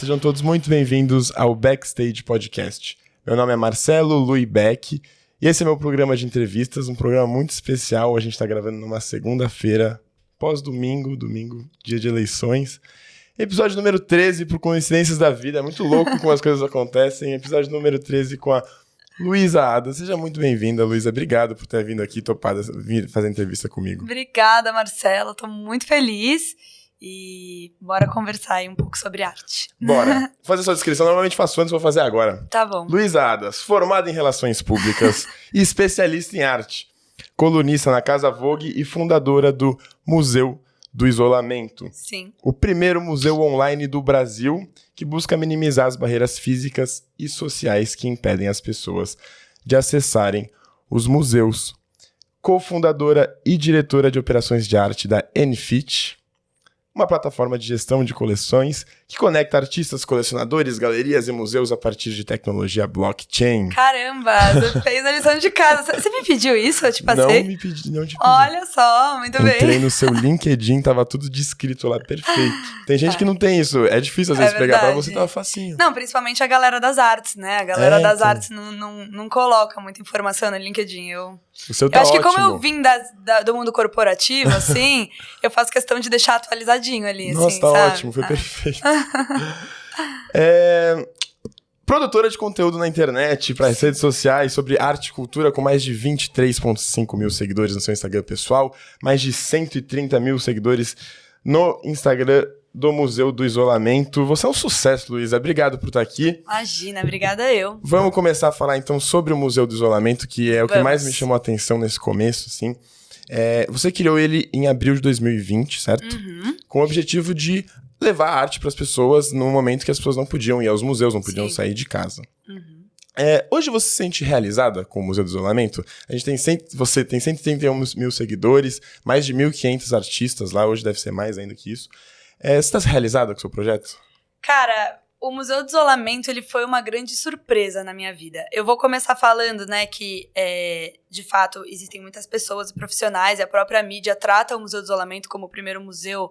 sejam todos muito bem-vindos ao Backstage Podcast. Meu nome é Marcelo Lui Beck e esse é meu programa de entrevistas, um programa muito especial. A gente está gravando numa segunda-feira, pós-domingo, dia de eleições. Episódio número 13, por coincidências da vida, é muito louco como as coisas acontecem. Episódio número 13 com a Luísa Ada. Seja muito bem-vinda, Luísa. Obrigado por ter vindo aqui, topada, vir fazer entrevista comigo. Obrigada, Marcelo. Estou muito feliz. E bora conversar aí um pouco sobre arte. Bora. Vou fazer sua descrição. Normalmente faço antes, vou fazer agora. Tá bom. Luísa Adas, formada em Relações Públicas e especialista em arte. Colunista na Casa Vogue e fundadora do Museu do Isolamento. Sim. O primeiro museu online do Brasil que busca minimizar as barreiras físicas e sociais que impedem as pessoas de acessarem os museus. Cofundadora e diretora de operações de arte da NFIT, uma plataforma de gestão de coleções que conecta artistas, colecionadores, galerias e museus a partir de tecnologia blockchain. Caramba, você fez a lição de casa. Você me pediu isso? Eu te passei? Não te pedi. Olha só, muito bem. Entrei no seu LinkedIn, tava tudo descrito lá, perfeito. Tem gente que não tem isso, é difícil às vezes pegar, pra você tava facinho. Não, principalmente a galera das artes, né? A galera das artes não coloca muita informação no LinkedIn. O seu tá eu acho ótimo. Que como eu vim do mundo corporativo, assim, eu faço questão de deixar atualizadinho ali, Nossa, assim, tá sabe? ótimo, foi perfeito. Produtora de conteúdo na internet, para as redes sociais, sobre arte e cultura, com mais de 23,5 mil seguidores no seu Instagram pessoal, mais de 130 mil seguidores no Instagram do Museu do Isolamento. Você é um sucesso, Luísa. Obrigado por estar aqui. Imagina, obrigada eu. Vamos começar a falar, então, sobre o Museu do Isolamento, que é o que mais me chamou a atenção nesse começo, assim. Você criou ele em abril de 2020, certo? Uhum. Com o objetivo de levar a arte para as pessoas no momento que as pessoas não podiam ir aos museus, não podiam sair de casa. Uhum. Hoje você se sente realizada com o Museu do Isolamento? Você tem 131 mil seguidores, mais de 1.500 artistas lá, hoje deve ser mais ainda que isso. Você está realizada com o seu projeto? Cara, o Museu do Isolamento ele foi uma grande surpresa na minha vida. Eu vou começar falando, né, que de fato existem muitas pessoas e profissionais, e a própria mídia trata o Museu do Isolamento como o primeiro museu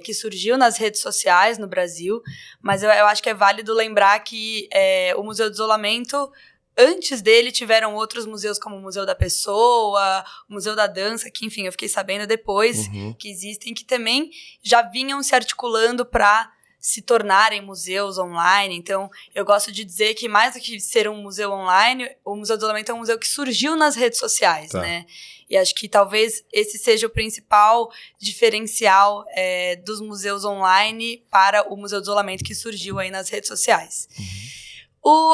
que surgiu nas redes sociais no Brasil, mas eu acho que é válido lembrar que o Museu do Isolamento, antes dele, tiveram outros museus como o Museu da Pessoa, o Museu da Dança, que, enfim, eu fiquei sabendo depois que existem, que também já vinham se articulando para se tornarem museus online. Então, eu gosto de dizer que mais do que ser um museu online, o Museu do Isolamento é um museu que surgiu nas redes sociais, né? E acho que talvez esse seja o principal diferencial dos museus online para o Museu do Isolamento que surgiu aí nas redes sociais.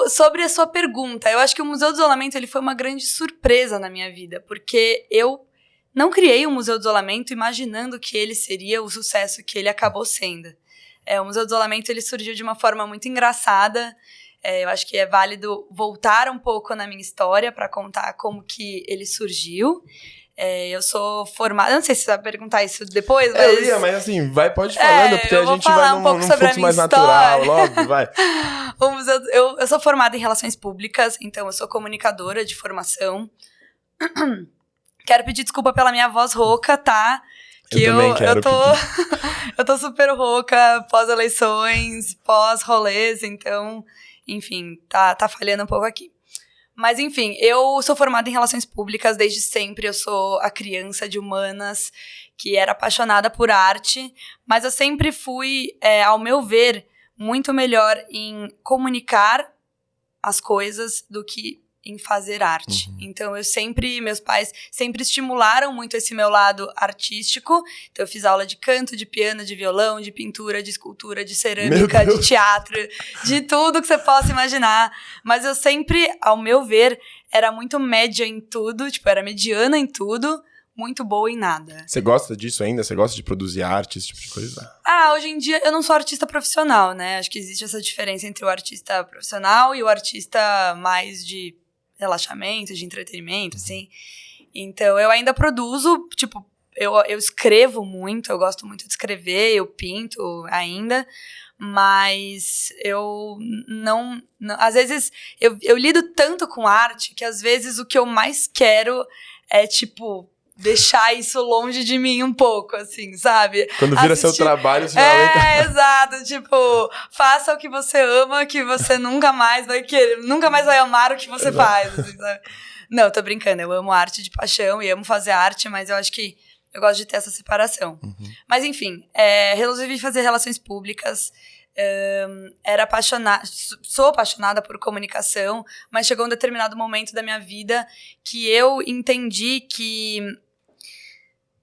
Sobre a sua pergunta, eu acho que o Museu do Isolamento ele foi uma grande surpresa na minha vida, porque eu não criei o Museu do Isolamento imaginando que ele seria o sucesso que ele acabou sendo. O Museu do Isolamento ele surgiu de uma forma muito engraçada. Eu acho que é válido voltar um pouco na minha história para contar como que ele surgiu. Eu sou formada... Não sei se você vai perguntar isso depois, mas... mas assim, pode falando, porque a gente vai num fluxo mais natural, logo, vai. Eu sou formada em Relações Públicas, então eu sou comunicadora de formação. Quero pedir desculpa pela minha voz rouca, tá? Que eu tô super rouca, pós-eleições, pós-rolês, então, enfim, tá falhando um pouco aqui. Mas, enfim, eu sou formada em Relações Públicas desde sempre, eu sou a criança de humanas que era apaixonada por arte, mas eu sempre fui, ao meu ver, muito melhor em comunicar as coisas do que em fazer arte. Então, meus pais sempre estimularam muito esse meu lado artístico. Então, eu fiz aula de canto, de piano, de violão, de pintura, de escultura, de cerâmica, de teatro, de tudo que você possa imaginar. Mas eu sempre, ao meu ver, era muito média em tudo, era mediana em tudo, muito boa em nada. Você gosta disso ainda? Você gosta de produzir arte, esse tipo de coisa? Hoje em dia eu não sou artista profissional, né? Acho que existe essa diferença entre o artista profissional e o artista mais de relaxamento, de entretenimento, assim. Então, eu ainda produzo, eu escrevo muito, eu gosto muito de escrever, eu pinto ainda, mas eu não às vezes, eu lido tanto com arte que às vezes o que eu mais quero é, deixar isso longe de mim um pouco, assim, sabe? Quando vira seu trabalho, você vai exato, tipo, faça o que você ama, que você nunca mais vai querer, nunca mais vai amar o que você faz, assim, sabe? Não, tô brincando, eu amo arte de paixão e amo fazer arte, mas eu acho que eu gosto de ter essa separação. Mas enfim, resolvi fazer relações públicas, sou apaixonada por comunicação, mas chegou um determinado momento da minha vida que eu entendi que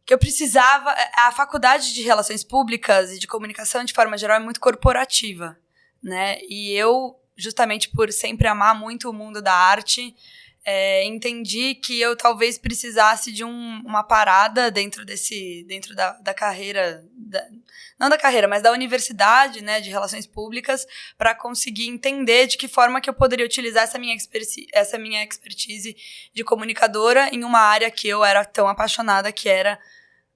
eu precisava... A faculdade de relações públicas e de comunicação, de forma geral, é muito corporativa, né? E eu, justamente por sempre amar muito o mundo da arte, entendi que eu talvez precisasse de uma parada dentro da carreira... não da carreira, mas da universidade, né, de relações públicas, para conseguir entender de que forma que eu poderia utilizar essa minha expertise de comunicadora em uma área que eu era tão apaixonada, que era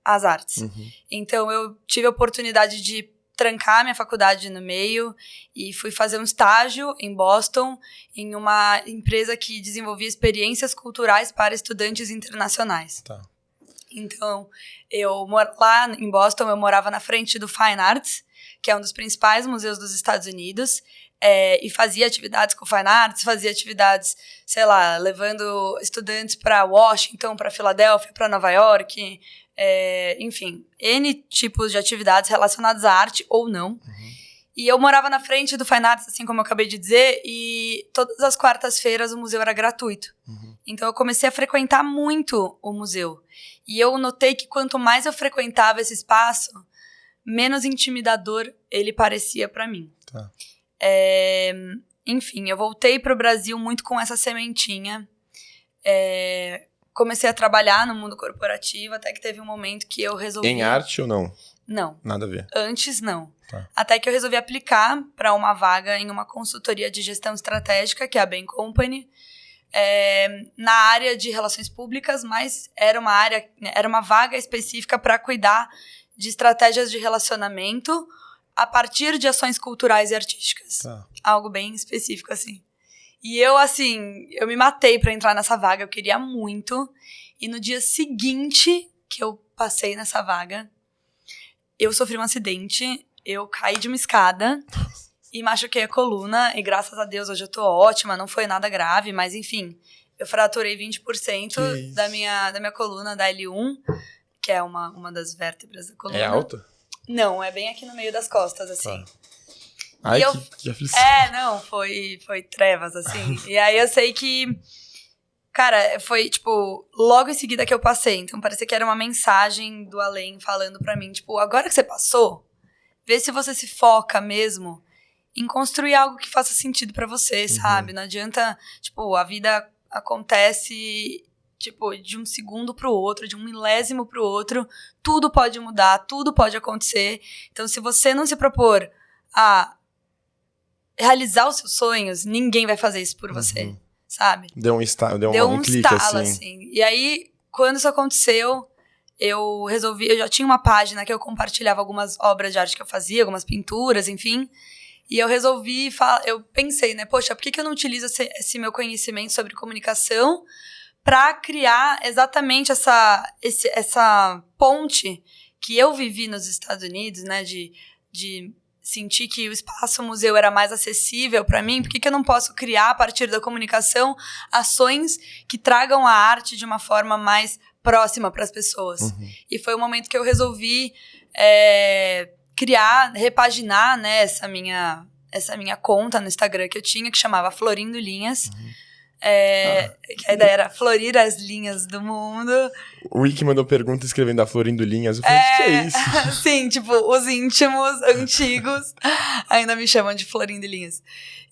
as artes. Então, eu tive a oportunidade de trancar minha faculdade no meio e fui fazer um estágio em Boston, em uma empresa que desenvolvia experiências culturais para estudantes internacionais. Tá. Então, lá em Boston, eu morava na frente do Fine Arts, que é um dos principais museus dos Estados Unidos, e fazia atividades com Fine Arts, fazia atividades, sei lá, levando estudantes para Washington, para Filadélfia, para Nova York, enfim, N tipos de atividades relacionadas à arte ou não. E eu morava na frente do Fine Arts, assim como eu acabei de dizer, e todas as quartas-feiras o museu era gratuito. Então eu comecei a frequentar muito o museu. E eu notei que quanto mais eu frequentava esse espaço, menos intimidador ele parecia para mim. Tá. Enfim, eu voltei para o Brasil muito com essa sementinha. Comecei a trabalhar no mundo corporativo, até que teve um momento que eu resolvi... Em arte ou não? Não. Nada a ver. Antes, não. Tá. Até que eu resolvi aplicar para uma vaga em uma consultoria de gestão estratégica, que é a Bain Company, na área de relações públicas, mas era uma vaga específica para cuidar de estratégias de relacionamento a partir de ações culturais e artísticas. Tá. Algo bem específico, assim. E eu me matei para entrar nessa vaga, eu queria muito. E no dia seguinte que eu passei nessa vaga, eu sofri um acidente, eu caí de uma escada e machuquei a coluna. E graças a Deus hoje eu tô ótima, não foi nada grave, mas enfim, eu fraturei 20% da minha coluna, da L1, que é uma das vértebras da coluna. É alta? Não, é bem aqui no meio das costas, assim. Tá. Ai, que aflição. Não, foi trevas, assim. E aí eu sei que, cara, foi, tipo, logo em seguida que eu passei. Então parecia que era uma mensagem do além falando pra mim, tipo, agora que você passou, vê se você se foca mesmo em construir algo que faça sentido pra você, sabe? Não adianta, tipo, a vida acontece, tipo, de um segundo pro outro, de um milésimo pro outro. Tudo pode mudar, tudo pode acontecer. Então, se você não se propor a realizar os seus sonhos, ninguém vai fazer isso por você, sabe? Deu um clique, estalo, assim. E aí, quando isso aconteceu, eu já tinha uma página que eu compartilhava algumas obras de arte que eu fazia, algumas pinturas, enfim. E eu resolvi, eu pensei, né, poxa, por que eu não utilizo esse meu conhecimento sobre comunicação para criar exatamente essa ponte que eu vivi nos Estados Unidos, né, de sentir que o espaço museu era mais acessível para mim? Por que eu não posso criar, a partir da comunicação, ações que tragam a arte de uma forma mais próxima para as pessoas? E foi o momento que eu resolvi repaginar, né, essa minha conta no Instagram que eu tinha, que chamava Florindo Linhas. Que a ideia era florir as linhas do mundo. O Wiki mandou pergunta escrevendo a Florindo Linhas. Eu falei, o que é isso? Sim, tipo, os íntimos, antigos, ainda me chamam de Florindo Linhas.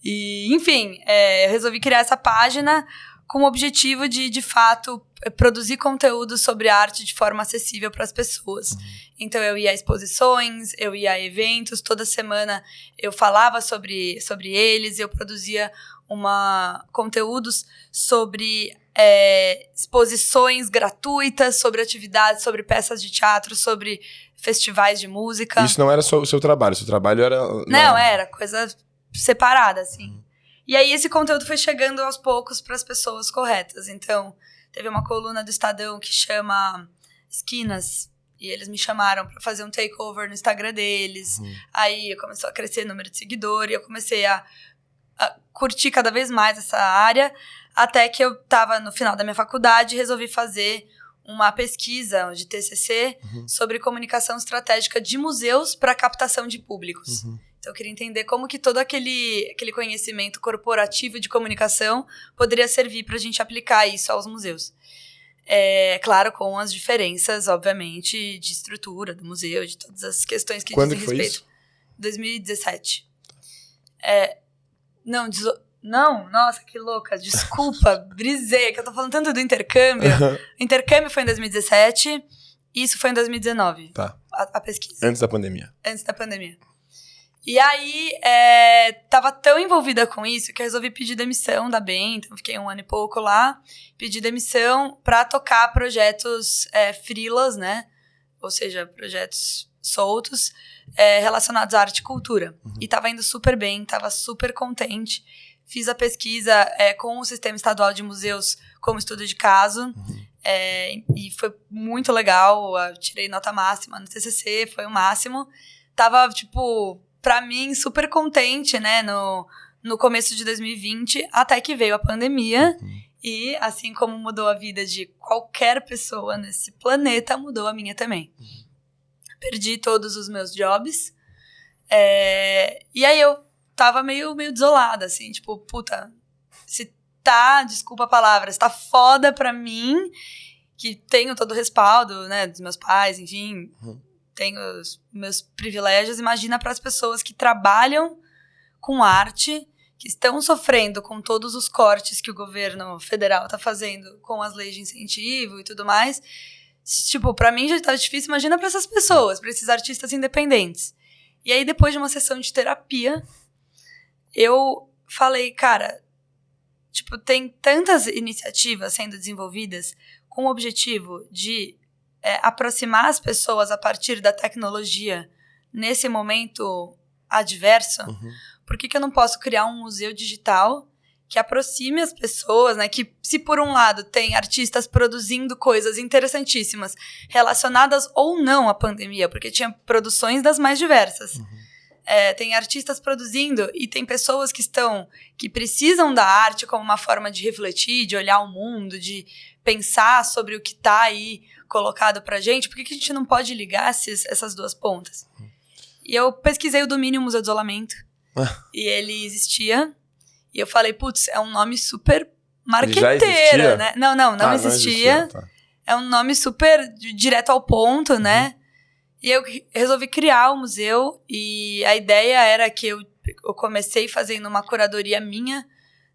E, enfim, eu resolvi criar essa página com o objetivo de fato, produzir conteúdo sobre arte de forma acessível para as pessoas. Então, eu ia a exposições, eu ia a eventos, toda semana eu falava sobre eles, eu produzia conteúdos sobre exposições gratuitas, sobre atividades, sobre peças de teatro, sobre festivais de música. Isso não era só o seu trabalho era... Não, era coisa separada, assim. E aí esse conteúdo foi chegando aos poucos para as pessoas corretas. Então, teve uma coluna do Estadão que chama esquinas. E eles me chamaram para fazer um takeover no Instagram deles. Aí começou a crescer o número de seguidores. E eu comecei a curtir cada vez mais essa área. Até que eu estava no final da minha faculdade e resolvi fazer uma pesquisa de TCC sobre comunicação estratégica de museus para captação de públicos. Então, eu queria entender como que todo aquele conhecimento corporativo de comunicação poderia servir para a gente aplicar isso aos museus. Claro, com as diferenças, obviamente, de estrutura do museu, de todas as questões que Quando dizem foi respeito. Isso? 2017. Não, nossa, que louca. Desculpa, brisei, que eu tô falando tanto do intercâmbio. O intercâmbio foi em 2017, isso foi em 2019. Tá. A pesquisa. Antes da pandemia. Antes da pandemia. E aí, tava tão envolvida com isso que eu resolvi pedir demissão da BEM, então fiquei 1 ano e pouco lá, pedi demissão pra tocar projetos freelas, né? Ou seja, projetos soltos, relacionados à arte e cultura. E tava indo super bem, tava super contente. Fiz a pesquisa com o Sistema Estadual de Museus como estudo de caso, e foi muito legal, eu tirei nota máxima no TCC, foi o máximo. Tava, tipo, pra mim, super contente, né, no começo de 2020, até que veio a pandemia, e assim como mudou a vida de qualquer pessoa nesse planeta, mudou a minha também. Perdi todos os meus jobs, e aí eu tava meio desolada, assim, tipo, puta, se tá, desculpa a palavra, se tá foda pra mim, que tenho todo o respaldo, né, dos meus pais, enfim, tenho os meus privilégios, imagina para as pessoas que trabalham com arte, que estão sofrendo com todos os cortes que o governo federal tá fazendo com as leis de incentivo e tudo mais. Tipo, pra mim já tá difícil, imagina pra essas pessoas, pra esses artistas independentes. E aí, depois de uma sessão de terapia, eu falei, cara, tipo, tem tantas iniciativas sendo desenvolvidas com o objetivo de aproximar as pessoas a partir da tecnologia nesse momento adverso, por que eu não posso criar um museu digital que aproxime as pessoas, né? Que se por um lado tem artistas produzindo coisas interessantíssimas relacionadas ou não à pandemia, porque tinha produções das mais diversas. Tem artistas produzindo e tem pessoas que precisam da arte como uma forma de refletir, de olhar o mundo, de pensar sobre o que está aí colocado pra gente. Por que a gente não pode ligar essas duas pontas? E eu pesquisei o domínio Museu do Isolamento e ele existia. E eu falei, putz, é um nome super marqueteiro, né? Não existia. Tá. É um nome super direto ao ponto, né? E eu resolvi criar o museu, e a ideia era que eu comecei fazendo uma curadoria minha,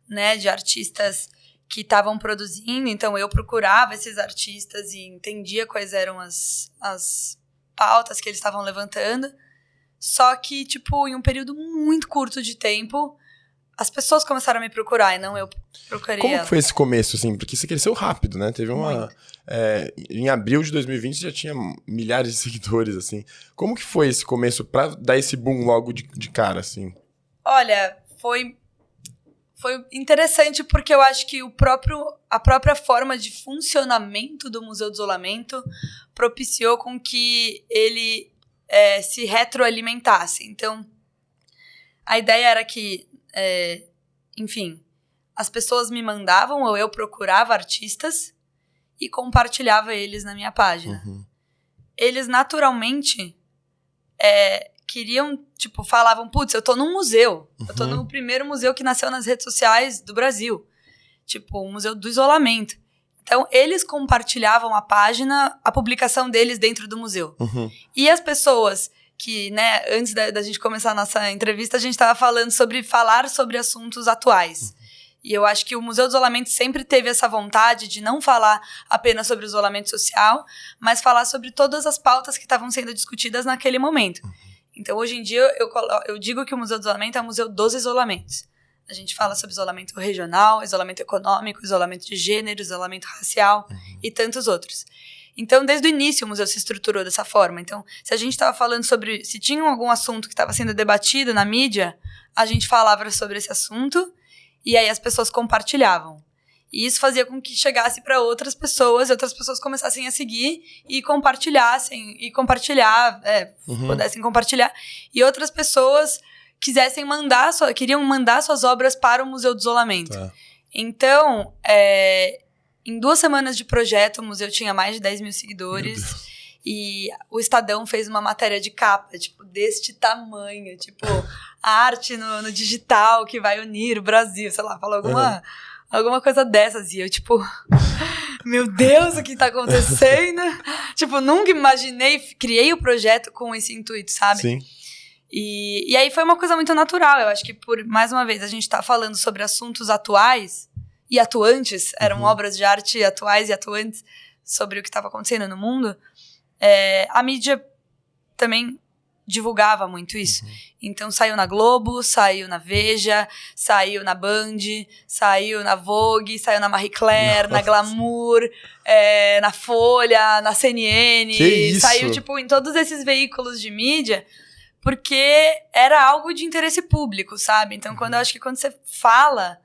né, de artistas que estavam produzindo, então eu procurava esses artistas e entendia quais eram as pautas que eles estavam levantando, só que, tipo, em um período muito curto de tempo, as pessoas começaram a me procurar e não eu procurei Como elas. foi esse começo, assim? Porque você cresceu rápido, né? Teve uma... em abril de 2020 já tinha milhares de seguidores, assim. Como que foi esse começo pra dar esse boom logo de cara, assim? Olha, foi interessante porque eu acho que a própria forma de funcionamento do Museu do Isolamento propiciou com que ele se retroalimentasse. Então, a ideia era que, enfim, as pessoas me mandavam ou eu procurava artistas e compartilhava eles na minha página. Eles, naturalmente, queriam, tipo, falavam, putz, eu tô num museu. Eu tô no primeiro museu que nasceu nas redes sociais do Brasil. Tipo, o Museu do Isolamento. Então, eles compartilhavam a página, a publicação deles dentro do museu. E as pessoas que, né, antes da gente começar a nossa entrevista, a gente estava falando sobre falar sobre assuntos atuais. E eu acho que o Museu do Isolamento sempre teve essa vontade de não falar apenas sobre o isolamento social, mas falar sobre todas as pautas que estavam sendo discutidas naquele momento. Então, hoje em dia, eu digo que o Museu do Isolamento é o Museu dos Isolamentos. A gente fala sobre isolamento regional, isolamento econômico, isolamento de gênero, isolamento racial e tantos outros. Então, desde o início, o museu se estruturou dessa forma. Então, se a gente estava falando sobre... Se tinha algum assunto que estava sendo debatido na mídia, a gente falava sobre esse assunto e aí as pessoas compartilhavam. E isso fazia com que chegasse para outras pessoas começassem a seguir e compartilhassem, pudessem compartilhar. E outras pessoas queriam mandar suas obras para o Museu do Isolamento. Tá. Então, em 2 semanas de projeto, o museu tinha mais de 10 mil seguidores. E o Estadão fez uma matéria de capa, tipo, deste tamanho. Tipo, a arte no digital que vai unir o Brasil. Sei lá, falou alguma coisa dessas. E eu, tipo, meu Deus, o que tá acontecendo? Tipo, nunca imaginei, criei o projeto com esse intuito, sabe? Sim. E aí foi uma coisa muito natural. Eu acho que, mais uma vez, a gente tá falando sobre assuntos atuais e atuantes. Eram obras de arte atuais e atuantes sobre o que estava acontecendo no mundo. A mídia também divulgava muito isso. Então saiu na Globo, saiu na Veja, saiu na Band, saiu na Vogue, saiu na Marie Claire, na Glamour, na Folha, na CNN. Que isso? Saiu tipo em todos esses veículos de mídia, porque era algo de interesse público, sabe? Então eu acho que quando você fala,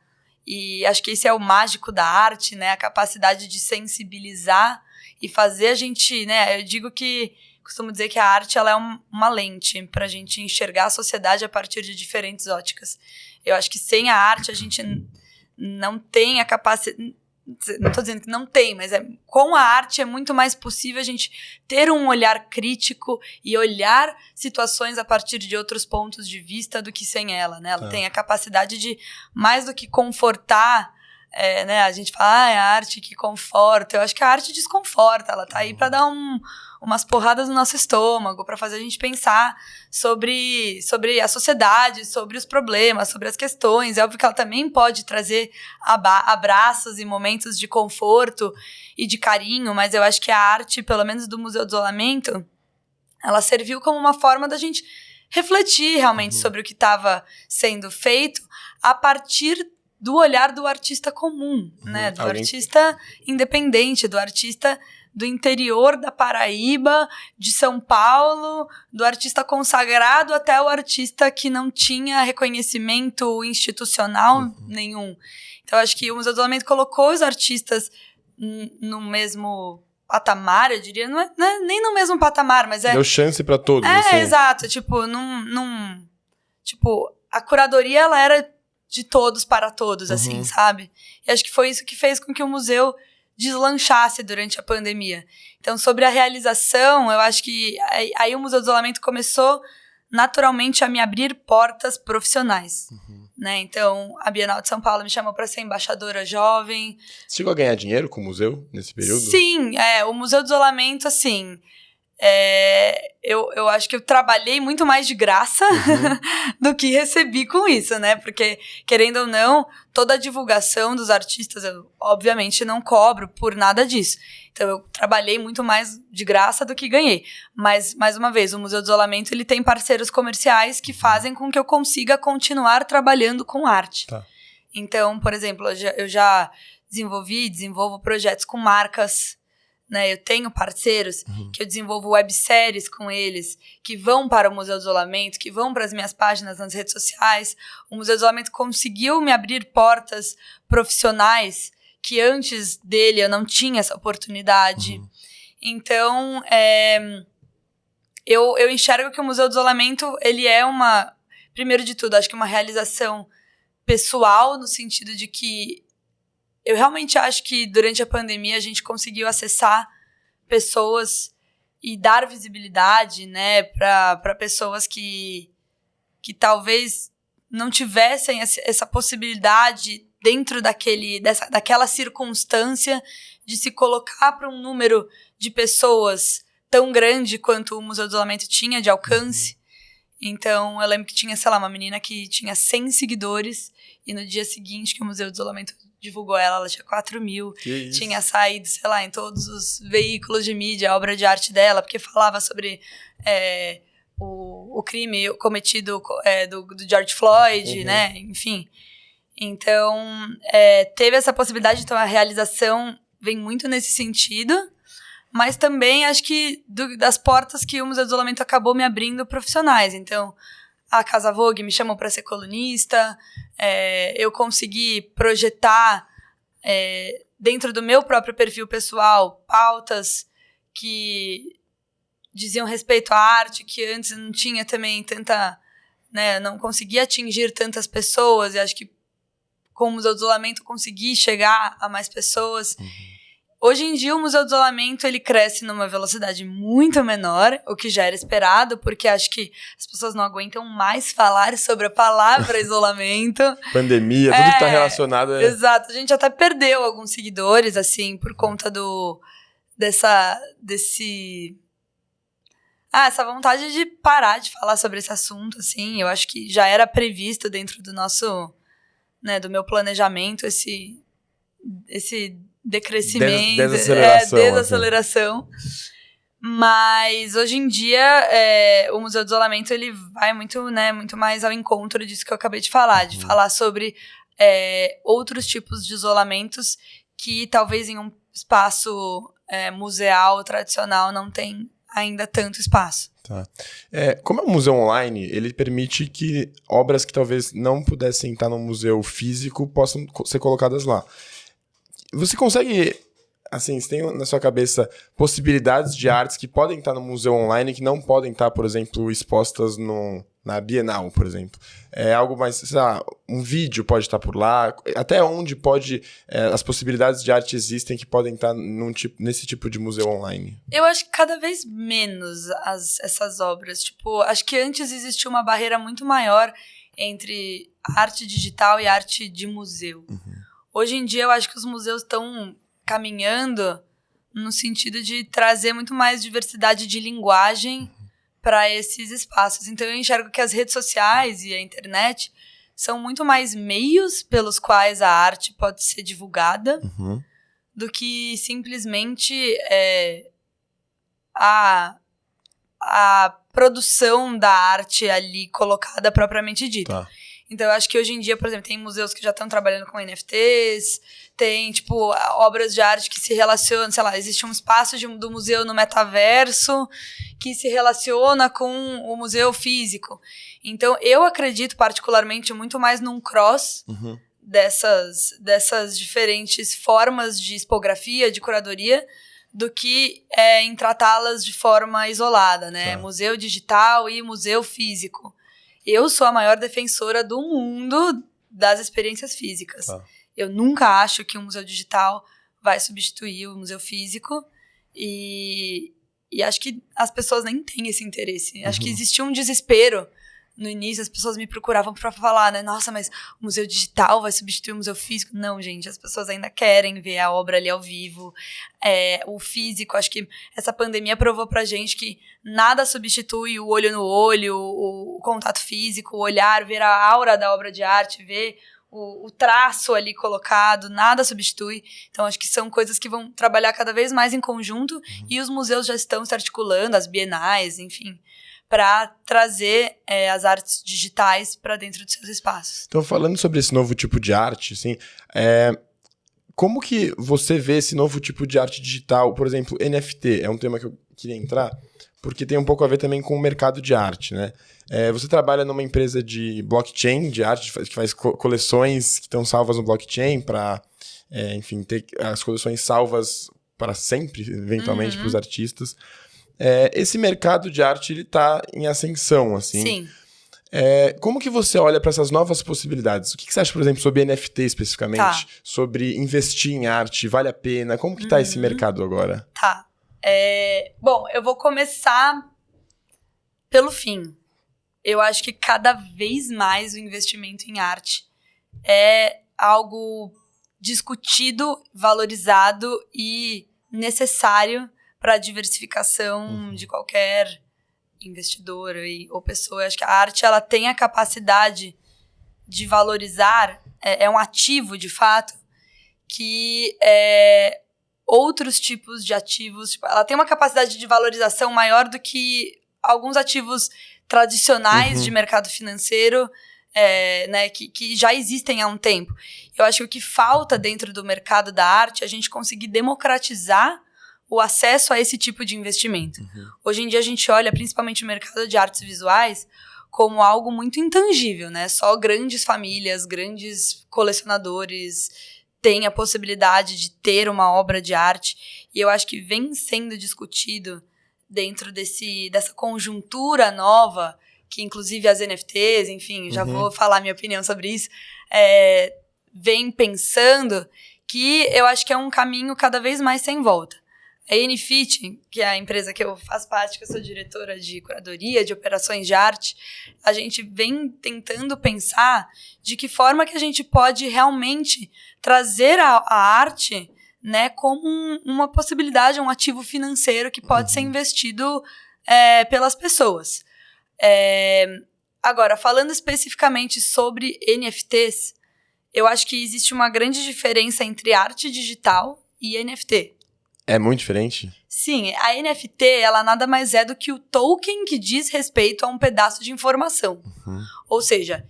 e acho que esse é o mágico da arte, né? A capacidade de sensibilizar e fazer a gente, né? Eu costumo dizer que a arte ela é uma lente pra gente enxergar a sociedade a partir de diferentes óticas. Eu acho que sem a arte a gente não tem a capacidade. Não tô dizendo que não tem, mas com a arte é muito mais possível a gente ter um olhar crítico e olhar situações a partir de outros pontos de vista do que sem ela, né? Ela tem a capacidade de, mais do que confortar, né? A gente fala, é a arte que conforta. Eu acho que a arte desconforta, ela tá aí pra dar umas porradas no nosso estômago, pra fazer a gente pensar sobre a sociedade, sobre os problemas, sobre as questões. É óbvio que ela também pode trazer abraços e momentos de conforto e de carinho, mas eu acho que a arte, pelo menos do Museu do Isolamento, ela serviu como uma forma da gente refletir realmente sobre o que estava sendo feito a partir do olhar do artista comum, né? Do artista independente, do artista do interior da Paraíba, de São Paulo, do artista consagrado até o artista que não tinha reconhecimento institucional nenhum. Então, acho que o Museu do Isolamento colocou os artistas no mesmo patamar, eu diria. Não é nem no mesmo patamar, mas deu chance para todos, assim. Exato. Tipo, tipo, a curadoria, ela era de todos para todos, assim, sabe? E acho que foi isso que fez com que o museu deslanchasse durante a pandemia. Então, sobre a realização, eu acho que aí o Museu do Isolamento começou naturalmente a me abrir portas profissionais, né? Então, a Bienal de São Paulo me chamou para ser embaixadora jovem. Você chegou a ganhar dinheiro com o museu nesse período? Sim, o Museu do Isolamento, assim, eu acho que eu trabalhei muito mais de graça do que recebi com isso, né? Porque, querendo ou não, toda a divulgação dos artistas, eu obviamente não cobro por nada disso. Então, eu trabalhei muito mais de graça do que ganhei. Mas, mais uma vez, o Museu do Isolamento, ele tem parceiros comerciais que fazem com que eu consiga continuar trabalhando com arte. Tá. Então, por exemplo, eu já desenvolvo projetos com marcas, né? Eu tenho parceiros que eu desenvolvo webséries com eles, que vão para o Museu do Isolamento, que vão para as minhas páginas nas redes sociais. O Museu do Isolamento conseguiu me abrir portas profissionais que antes dele eu não tinha essa oportunidade. Então, eu enxergo que o Museu do Isolamento, ele é primeiro de tudo, acho que uma realização pessoal, no sentido de que eu realmente acho que durante a pandemia a gente conseguiu acessar pessoas e dar visibilidade, né, para pessoas que talvez não tivessem essa possibilidade dentro daquela circunstância de se colocar para um número de pessoas tão grande quanto o Museu do Isolamento tinha de alcance. Então, eu lembro que tinha, sei lá, uma menina que tinha 100 seguidores e no dia seguinte que o Museu do Isolamento divulgou ela tinha 4 mil. Tinha saído, sei lá, em todos os veículos de mídia, a obra de arte dela, porque falava sobre o crime cometido do George Floyd, né? Enfim. Então, teve essa possibilidade, então a realização vem muito nesse sentido, mas também acho que das portas que o Museu do Isolamento acabou me abrindo profissionais. Então, a Casa Vogue me chamou para ser colunista, eu consegui projetar dentro do meu próprio perfil pessoal, pautas que diziam respeito à arte, que antes não tinha também tanta, né, não conseguia atingir tantas pessoas, e acho que com o Museu do Isolamento consegui chegar a mais pessoas. Hoje em dia o Museu do Isolamento ele cresce numa velocidade muito menor, o que já era esperado, porque acho que as pessoas não aguentam mais falar sobre a palavra isolamento. Pandemia, tudo que tá relacionado. Exato, a gente até perdeu alguns seguidores, assim, por conta essa vontade de parar de falar sobre esse assunto, assim. Eu acho que já era previsto dentro do nosso, né, do meu planejamento, esse decrescimento, desaceleração. Assim. Mas hoje em dia o Museu do Isolamento ele vai muito, né, muito mais ao encontro disso que eu acabei de falar, de falar sobre outros tipos de isolamentos que talvez em um espaço museal tradicional não tem ainda tanto espaço. Tá. Como é um museu online, ele permite que obras que talvez não pudessem estar no museu físico possam ser colocadas lá. Você consegue, assim, você tem na sua cabeça possibilidades de artes que podem estar no museu online que não podem estar, por exemplo, expostas na Bienal, por exemplo? Algo mais, sei lá, um vídeo pode estar por lá? Até onde as possibilidades de arte existem que podem estar nesse tipo de museu online? Eu acho que cada vez menos essas obras. Tipo, acho que antes existia uma barreira muito maior entre arte digital e arte de museu. Hoje em dia, eu acho que os museus estão caminhando no sentido de trazer muito mais diversidade de linguagem para esses espaços. Então, eu enxergo que as redes sociais e a internet são muito mais meios pelos quais a arte pode ser divulgada do que simplesmente a produção da arte ali colocada propriamente dita. Tá. Então, eu acho que hoje em dia, por exemplo, tem museus que já estão trabalhando com NFTs, tem, tipo, obras de arte que se relacionam, sei lá, existe um espaço do museu no metaverso que se relaciona com o museu físico. Então, eu acredito particularmente muito mais num cross dessas diferentes formas de expografia, de curadoria, do que em tratá-las de forma isolada, né? Tá. Museu digital e museu físico. Eu sou a maior defensora do mundo das experiências físicas. Tá. Eu nunca acho que um museu digital vai substituir o museu físico. E acho que as pessoas nem têm esse interesse. Acho que existia um desespero. No início, as pessoas me procuravam para falar, né? Nossa, mas o museu digital vai substituir o museu físico? Não, gente. As pessoas ainda querem ver a obra ali ao vivo. O físico, acho que essa pandemia provou pra gente que nada substitui o olho no olho, o contato físico, o olhar, ver a aura da obra de arte, ver o traço ali colocado, nada substitui. Então, acho que são coisas que vão trabalhar cada vez mais em conjunto e os museus já estão se articulando, as bienais, enfim, para trazer as artes digitais para dentro de seus espaços. Então, falando sobre esse novo tipo de arte, assim, como que você vê esse novo tipo de arte digital? Por exemplo, NFT é um tema que eu queria entrar, porque tem um pouco a ver também com o mercado de arte, né? Você trabalha numa empresa de blockchain, de arte, que faz coleções que estão salvas no blockchain para, enfim, ter as coleções salvas para sempre, eventualmente, para os artistas. Esse mercado de arte, ele tá em ascensão, assim. Sim. Como que você olha para essas novas possibilidades? O que você acha, por exemplo, sobre NFT especificamente? Tá. Sobre investir em arte, vale a pena? Como que tá esse mercado agora? Tá. Bom, eu vou começar pelo fim. Eu acho que cada vez mais o investimento em arte é algo discutido, valorizado e necessário para a diversificação de qualquer investidor ou pessoa. Eu acho que a arte ela tem a capacidade de valorizar, é um ativo de fato, que outros tipos de ativos, tipo, ela tem uma capacidade de valorização maior do que alguns ativos tradicionais de mercado financeiro, né, que já existem há um tempo. Eu acho que o que falta dentro do mercado da arte é a gente conseguir democratizar o acesso a esse tipo de investimento. Hoje em dia a gente olha principalmente o mercado de artes visuais como algo muito intangível, né? Só grandes famílias, grandes colecionadores tem a possibilidade de ter uma obra de arte. E eu acho que vem sendo discutido dentro dessa conjuntura nova, que inclusive as NFTs, enfim, já vou falar minha opinião sobre isso, vem pensando que eu acho que é um caminho cada vez mais sem volta. A NFIT, que é a empresa que eu faço parte, que eu sou diretora de curadoria, de operações de arte, a gente vem tentando pensar de que forma que a gente pode realmente trazer a arte, né, como uma possibilidade, um ativo financeiro que pode ser investido pelas pessoas. Agora, falando especificamente sobre NFTs, eu acho que existe uma grande diferença entre arte digital e NFT. É muito diferente? Sim, a NFT, ela nada mais é do que o token que diz respeito a um pedaço de informação. Ou seja,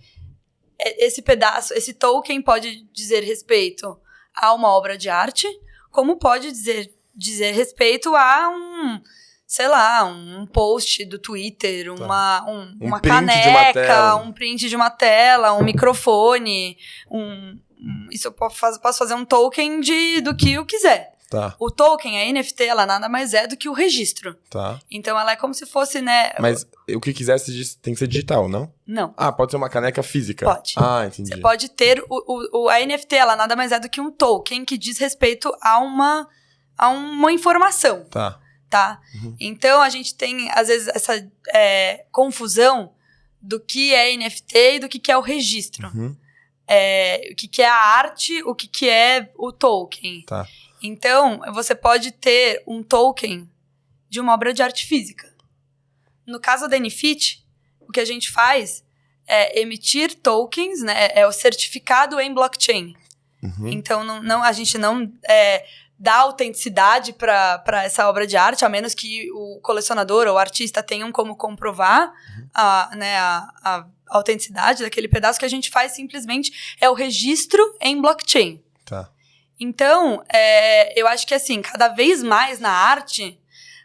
esse token pode dizer respeito a uma obra de arte, como pode dizer respeito a um post do Twitter, uma caneca, um print de uma tela, um microfone, isso eu posso fazer um token do que eu quiser. Tá. O token, a NFT, ela nada mais é do que o registro. Tá. Então, ela é como se fosse, né... Mas o que quiser tem que ser digital, não? Não. Ah, pode ser uma caneca física? Pode. Ah, entendi. Você pode ter... a NFT, ela nada mais é do que um token que diz respeito a uma informação. Tá? Então, a gente tem, às vezes, essa confusão do que é NFT e do que é o registro. O que é a arte, o que é o token. Tá. Então, você pode ter um token de uma obra de arte física. No caso da NFIT, o que a gente faz é emitir tokens, né? É o certificado em blockchain. Então, a gente não dá autenticidade para essa obra de arte, a menos que o colecionador ou o artista tenham como comprovar a autenticidade daquele pedaço. Que a gente faz simplesmente é o registro em blockchain. Tá. Então, eu acho que, assim, cada vez mais na arte,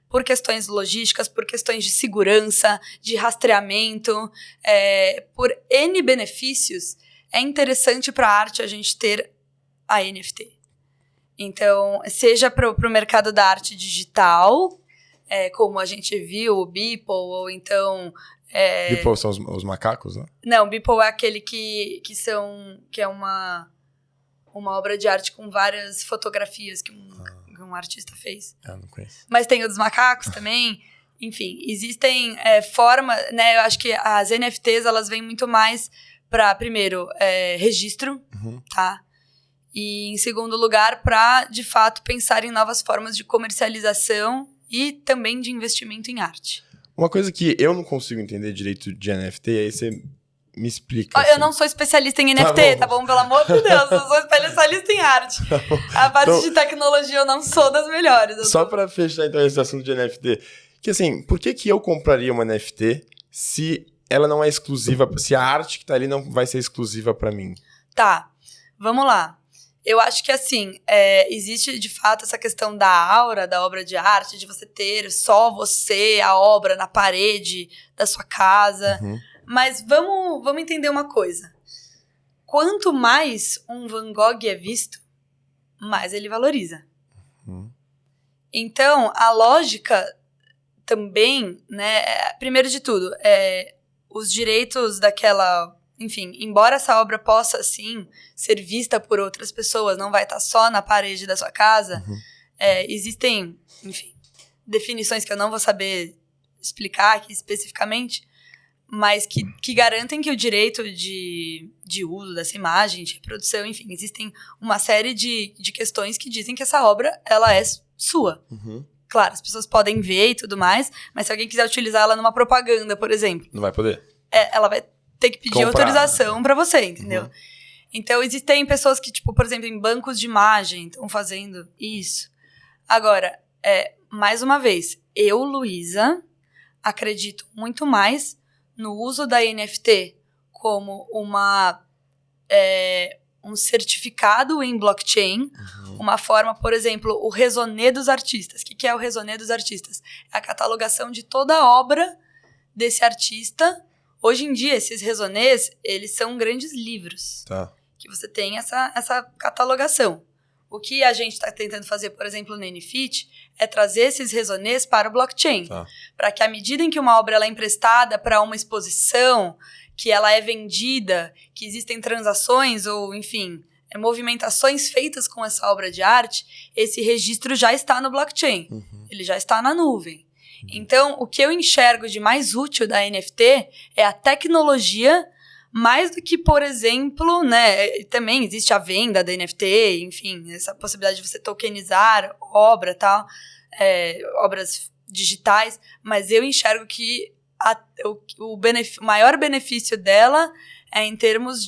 por questões logísticas, por questões de segurança, de rastreamento, por N benefícios, é interessante para a arte a gente ter a NFT. Então, seja para o mercado da arte digital, como a gente viu, o Beeple, ou então... Beeple são os macacos, né? Não, Beeple é aquele que é uma obra de arte com várias fotografias que um artista fez. Eu não conheço. Mas tem o dos macacos também. Enfim, existem formas, né? Eu acho que as NFTs, elas vêm muito mais para, primeiro, registro, tá? E, em segundo lugar, para, de fato, pensar em novas formas de comercialização e também de investimento em arte. Uma coisa que eu não consigo entender direito de NFT, aí você me explica. Eu não sou especialista em NFT, tá bom? Pelo amor de Deus, eu sou especialista em arte. A parte de tecnologia eu não sou das melhores. Só pra fechar, então, esse assunto de NFT. Que, assim, por que eu compraria uma NFT se ela não é exclusiva, se a arte que tá ali não vai ser exclusiva pra mim? Tá, vamos lá. Eu acho que, assim, existe, de fato, essa questão da aura, da obra de arte, de você ter só você, a obra, na parede da sua casa. Mas vamos entender uma coisa. Quanto mais um Van Gogh é visto, mais ele valoriza. Então, a lógica também, né? Primeiro de tudo, os direitos daquela... Enfim, embora essa obra possa, sim, ser vista por outras pessoas, não vai estar só na parede da sua casa, existem, enfim, definições que eu não vou saber explicar aqui especificamente, mas que garantem que o direito de uso dessa imagem, de reprodução, enfim, existem uma série de questões que dizem que essa obra, ela é sua. Claro, as pessoas podem ver e tudo mais, mas se alguém quiser utilizar ela numa propaganda, por exemplo... Não vai poder? Ela vai ter que pedir autorização pra você, entendeu? Então, existem pessoas que, tipo, por exemplo, em bancos de imagem, estão fazendo isso. Agora, mais uma vez, eu, Luísa, acredito muito mais no uso da NFT como um certificado em blockchain, uma forma, por exemplo, o Raisonné dos artistas. O que é o Raisonné dos artistas? É a catalogação de toda a obra desse artista. Hoje em dia, esses raisonnés, eles são grandes livros. Tá. que você tem essa catalogação. O que a gente está tentando fazer, por exemplo, no NFIT, é trazer esses raisonnés para o blockchain. Tá. Para que à medida em que uma obra ela é emprestada para uma exposição, que ela é vendida, que existem transações ou, enfim, movimentações feitas com essa obra de arte, esse registro já está no blockchain. Ele já está na nuvem. Então, o que eu enxergo de mais útil da NFT é a tecnologia, mais do que, por exemplo, né, também existe a venda da NFT, enfim, essa possibilidade de você tokenizar obra e tal, obras digitais, mas eu enxergo que o maior benefício dela é em termos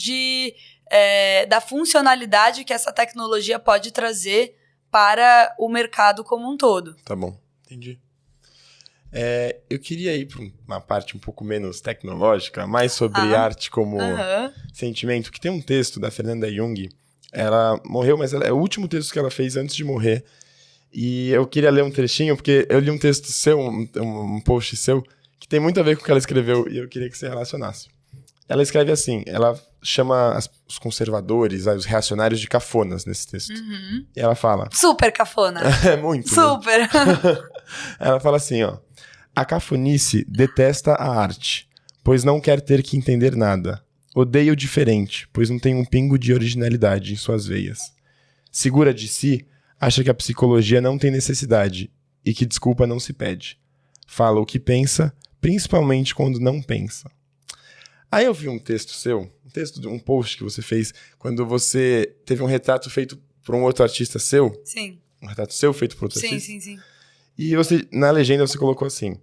da funcionalidade que essa tecnologia pode trazer para o mercado como um todo. Tá bom, entendi. Eu queria ir para uma parte um pouco menos tecnológica, mais sobre arte como sentimento, que tem um texto da Fernanda Jung. Ela morreu, mas é o último texto que ela fez antes de morrer. E eu queria ler um trechinho, porque eu li um texto seu, um post seu, que tem muito a ver com o que ela escreveu, e eu queria que você relacionasse. Ela escreve assim, ela chama os conservadores, os reacionários de cafonas nesse texto. E ela fala... Super cafona. Muito. Super. Né? Ela fala assim, ó. A cafonice detesta a arte, pois não quer ter que entender nada. Odeia o diferente, pois não tem um pingo de originalidade em suas veias. Segura de si, acha que a psicologia não tem necessidade e que desculpa não se pede. Fala o que pensa, principalmente quando não pensa. Aí eu vi um texto seu, um post que você fez, quando você teve um retrato feito por um outro artista seu. Sim. Um retrato seu feito por outro artista. Sim. E você, na legenda você colocou assim: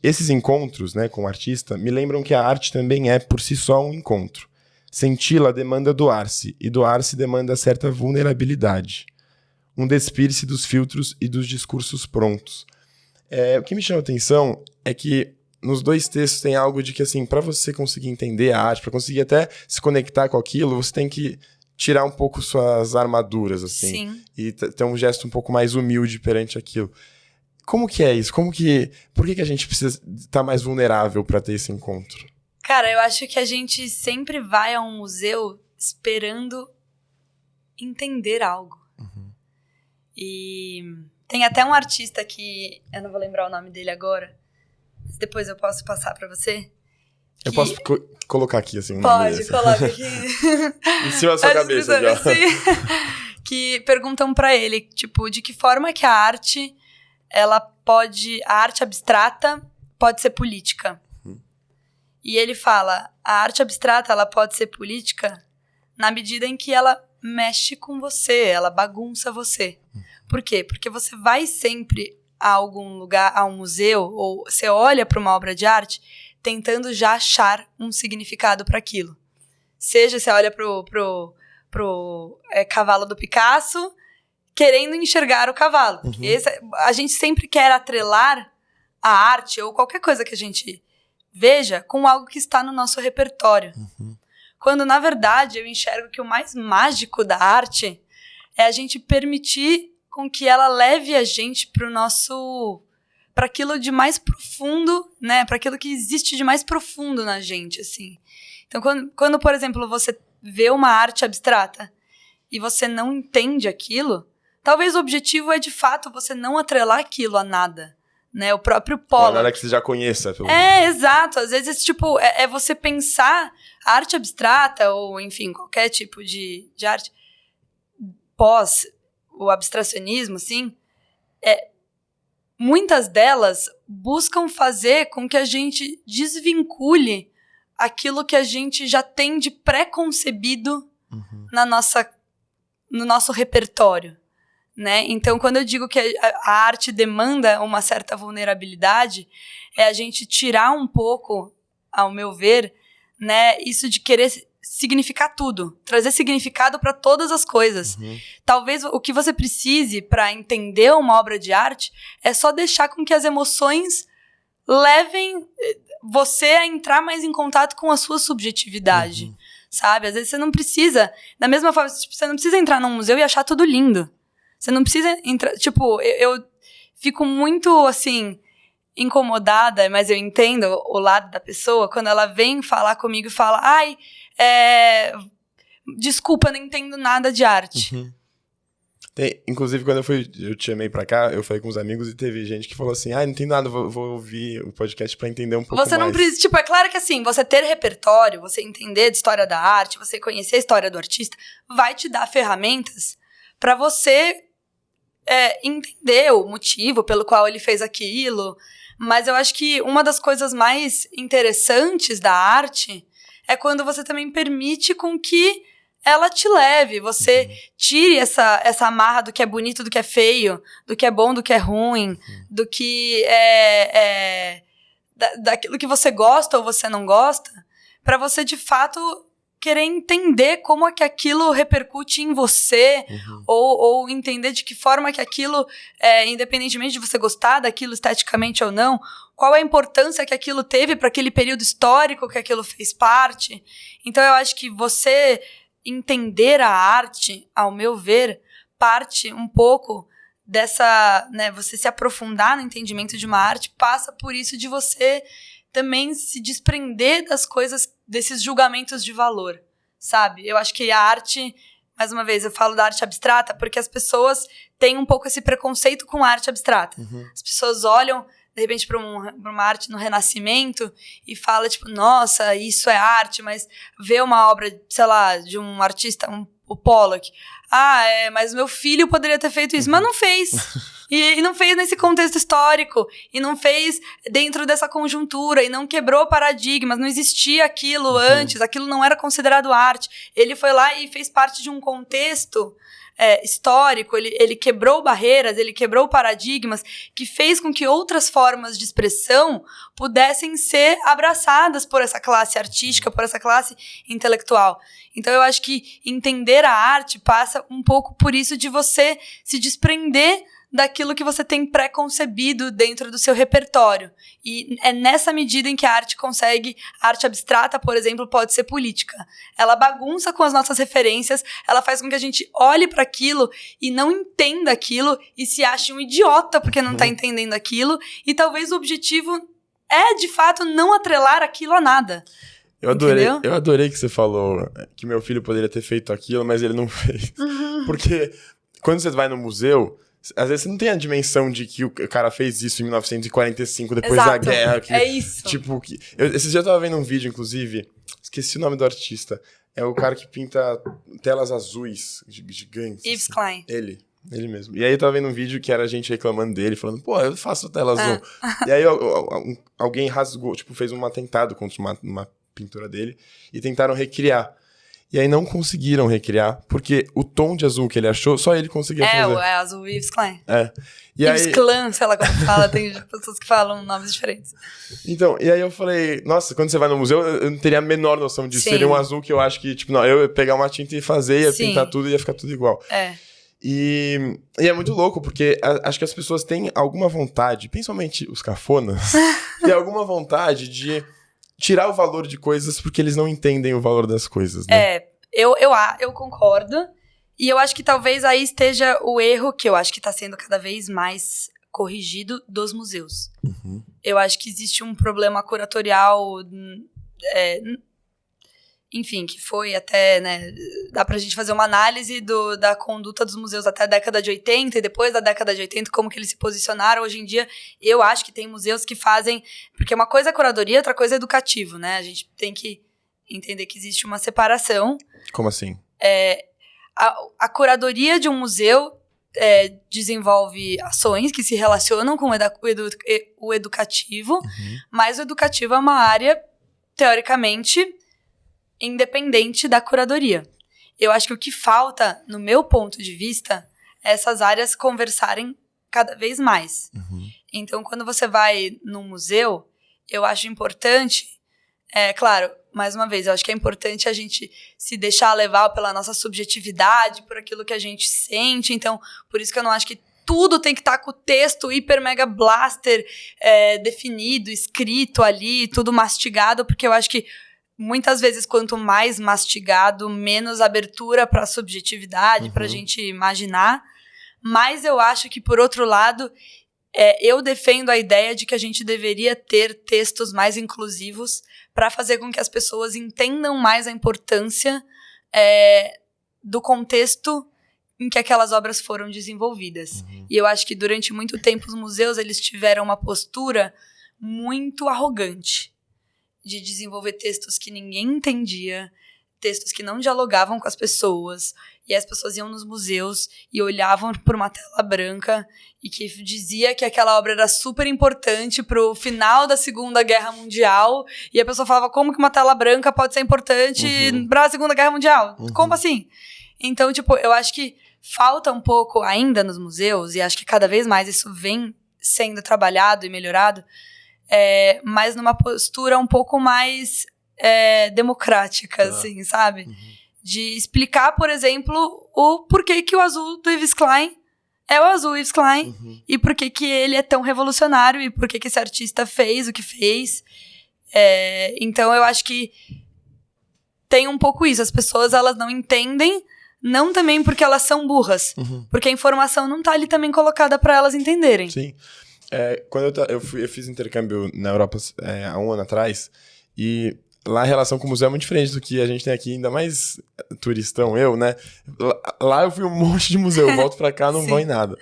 esses encontros, né, com o artista me lembram que a arte também é, por si só, um encontro. Senti-la demanda doar-se, e doar-se demanda certa vulnerabilidade. Um despir-se dos filtros e dos discursos prontos. O que me chama a atenção é que nos dois textos tem algo de que, assim, para você conseguir entender a arte, para conseguir até se conectar com aquilo, você tem que tirar um pouco suas armaduras, assim. Sim. E ter um gesto um pouco mais humilde perante aquilo. Como que é isso? Por que a gente precisa estar mais vulnerável para ter esse encontro? Cara, eu acho que a gente sempre vai a um museu esperando entender algo. E tem até um artista que, eu não vou lembrar o nome dele agora, mas depois eu posso passar pra você. Eu posso colocar aqui, assim, Pode, coloca aqui. Em cima da sua cabeça, já. Que perguntam pra ele, tipo, de que forma que a arte abstrata pode ser política. E ele fala, a arte abstrata, ela pode ser política na medida em que ela mexe com você, ela bagunça você. Por quê? Porque você vai sempre a algum lugar, a um museu, ou você olha para uma obra de arte tentando já achar um significado para aquilo. Seja você olha pro cavalo do Picasso, querendo enxergar o cavalo. A gente sempre quer atrelar a arte ou qualquer coisa que a gente veja com algo que está no nosso repertório. Quando, na verdade, eu enxergo que o mais mágico da arte é a gente permitir com que ela leve a gente para aquilo de mais profundo, né? Para aquilo que existe de mais profundo na gente, assim. Então, quando, por exemplo, você vê uma arte abstrata e você não entende aquilo, talvez o objetivo é, de fato, você não atrelar aquilo a nada, né? O próprio Pollock. Nada que você já conheça. Exato. Às vezes, tipo, é você pensar a arte abstrata ou, enfim, qualquer tipo de arte pós o abstracionismo, assim, muitas delas buscam fazer com que a gente desvincule aquilo que a gente já tem de pré-concebido no nosso repertório, né? Então, quando eu digo que a arte demanda uma certa vulnerabilidade, é a gente tirar um pouco, ao meu ver, né, isso de querer significar tudo, trazer significado para todas as coisas. Talvez o que você precise para entender uma obra de arte é só deixar com que as emoções levem você a entrar mais em contato com a sua subjetividade, sabe? Às vezes você não precisa, da mesma forma, tipo, você não precisa entrar num museu e achar tudo lindo. Você não precisa entrar, tipo, eu fico muito, assim, incomodada, mas eu entendo o lado da pessoa, quando ela vem falar comigo e fala, desculpa, eu não entendo nada de arte. Inclusive, quando eu te chamei pra cá, eu falei com os amigos e teve gente que falou assim, não entendo nada, vou ouvir o podcast pra entender um pouco mais. Você não precisa, tipo, é claro que assim, você ter repertório, você entender de história da arte, você conhecer a história do artista, vai te dar ferramentas pra você entender o motivo pelo qual ele fez aquilo. Mas eu acho que uma das coisas mais interessantes da arte é quando você também permite com que ela te leve, você tire essa amarra do que é bonito, do que é feio, do que é bom, do que é ruim, do que daquilo que você gosta ou você não gosta, pra você, de fato, querer entender como é que aquilo repercute em você, ou entender de que forma que aquilo, independentemente de você gostar daquilo esteticamente ou não, qual é a importância que aquilo teve para aquele período histórico que aquilo fez parte. Então, eu acho que você entender a arte, ao meu ver, parte um pouco dessa, né, você se aprofundar no entendimento de uma arte, passa por isso de você também se desprender das coisas, desses julgamentos de valor, sabe? Eu acho que a arte, mais uma vez, eu falo da arte abstrata porque as pessoas têm um pouco esse preconceito com a arte abstrata. As pessoas olham, de repente, para uma arte no Renascimento e fala, tipo, nossa, isso é arte, mas vê uma obra, sei lá, de um artista, o Pollock. Mas meu filho poderia ter feito isso, mas não fez. E não fez nesse contexto histórico, e não fez dentro dessa conjuntura, e não quebrou paradigmas, não existia aquilo antes, aquilo não era considerado arte. Ele foi lá e fez parte de um contexto histórico, ele quebrou barreiras, ele quebrou paradigmas, que fez com que outras formas de expressão pudessem ser abraçadas por essa classe artística, por essa classe intelectual. Então eu acho que entender a arte passa um pouco por isso de você se desprender daquilo que você tem pré-concebido dentro do seu repertório. E é nessa medida em que a arte abstrata, por exemplo, pode ser política. Ela bagunça com as nossas referências, ela faz com que a gente olhe para aquilo e não entenda aquilo e se ache um idiota porque não está entendendo aquilo, e talvez o objetivo é, de fato, não atrelar aquilo a nada. Eu adorei que você falou que meu filho poderia ter feito aquilo, mas ele não fez. Porque quando você vai no museu, às vezes você não tem a dimensão de que o cara fez isso em 1945, depois da guerra. É isso. Tipo, esses dias eu tava vendo um vídeo, inclusive, esqueci o nome do artista. É o cara que pinta telas azuis gigantes. Yves Klein. Ele mesmo. E aí eu tava vendo um vídeo que era a gente reclamando dele, falando, pô, eu faço tela azul. E aí alguém rasgou, tipo, fez um atentado contra uma pintura dele e tentaram recriar. E aí não conseguiram recriar, porque o tom de azul que ele achou, só ele conseguia fazer. É azul Yves Klein. Yves Klein, sei lá como fala, tem pessoas que falam nomes diferentes. Então, e aí eu falei, nossa, quando você vai no museu, eu não teria a menor noção disso. Seria um azul que eu acho que, tipo, não, eu ia pegar uma tinta e fazer, ia pintar tudo e ia ficar tudo igual. E é muito louco, porque acho que as pessoas têm alguma vontade, principalmente os cafonas, têm alguma vontade de tirar o valor de coisas porque eles não entendem o valor das coisas, né? Eu concordo. E eu acho que talvez aí esteja o erro que eu acho que está sendo cada vez mais corrigido dos museus. Eu acho que existe um problema curatorial, enfim, que foi até, né, dá pra gente fazer uma análise da conduta dos museus até a década de 80 e depois da década de 80, como que eles se posicionaram. Hoje em dia, eu acho que tem museus que fazem, porque uma coisa é curadoria, outra coisa é educativo, né? A gente tem que entender que existe uma separação. Como assim? A curadoria de um museu desenvolve ações que se relacionam com o educativo, mas o educativo é uma área, teoricamente, independente da curadoria. Eu acho que o que falta, no meu ponto de vista, é essas áreas conversarem cada vez mais. Então, quando você vai num museu, eu acho importante, claro, mais uma vez, eu acho que é importante a gente se deixar levar pela nossa subjetividade, por aquilo que a gente sente. Então, por isso que eu não acho que tudo tem que estar com o texto hiper mega blaster definido, escrito ali, tudo mastigado, porque eu acho que muitas vezes, quanto mais mastigado, menos abertura para a subjetividade, para a gente imaginar. Mas eu acho que, por outro lado, eu defendo a ideia de que a gente deveria ter textos mais inclusivos para fazer com que as pessoas entendam mais a importância do contexto em que aquelas obras foram desenvolvidas. Uhum. E eu acho que durante muito tempo os museus eles tiveram uma postura muito arrogante de desenvolver textos que ninguém entendia, textos que não dialogavam com as pessoas, e as pessoas iam nos museus e olhavam por uma tela branca e que dizia que aquela obra era super importante pro final da Segunda Guerra Mundial, e a pessoa falava, como que uma tela branca pode ser importante pra Segunda Guerra Mundial? Como assim? Então, tipo, eu acho que falta um pouco ainda nos museus, e acho que cada vez mais isso vem sendo trabalhado e melhorado, mas numa postura um pouco mais democrática, assim, sabe? De explicar, por exemplo, o porquê que o azul do Yves Klein é o azul Yves Klein, e por que ele é tão revolucionário, e por que esse artista fez o que fez. Então, eu acho que tem um pouco isso. As pessoas, elas não entendem, não também porque elas são burras, porque a informação não tá ali também colocada para elas entenderem. Sim. Quando eu fiz intercâmbio na Europa há um ano atrás, e lá a relação com o museu é muito diferente do que a gente tem aqui, ainda mais turistão, né? Lá eu fui um monte de museu, eu volto pra cá, não vou em nada.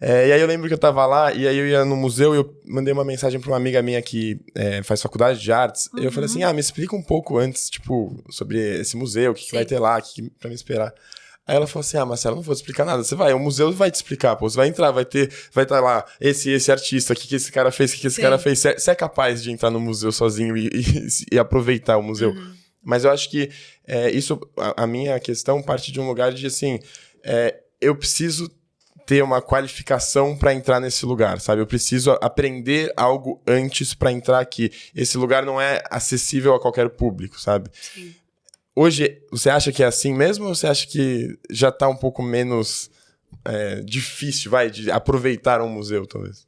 E aí eu lembro que eu tava lá, e aí eu ia no museu e eu mandei uma mensagem pra uma amiga minha que faz faculdade de artes, e eu falei assim, me explica um pouco antes, tipo, sobre esse museu, o que vai ter lá, pra me esperar. Aí ela falou assim, Marcelo, não vou te explicar nada. Você vai, o museu vai te explicar, pô. Você vai entrar, vai estar lá, esse artista, o que esse cara fez, o que esse cara fez. Você é capaz de entrar no museu sozinho e aproveitar o museu. Mas eu acho que isso, a minha questão parte de um lugar de, assim, eu preciso ter uma qualificação para entrar nesse lugar, sabe? Eu preciso aprender algo antes para entrar aqui. Esse lugar não é acessível a qualquer público, sabe? Sim. Hoje, você acha que é assim mesmo ou você acha que já tá um pouco menos difícil, de aproveitar um museu, talvez?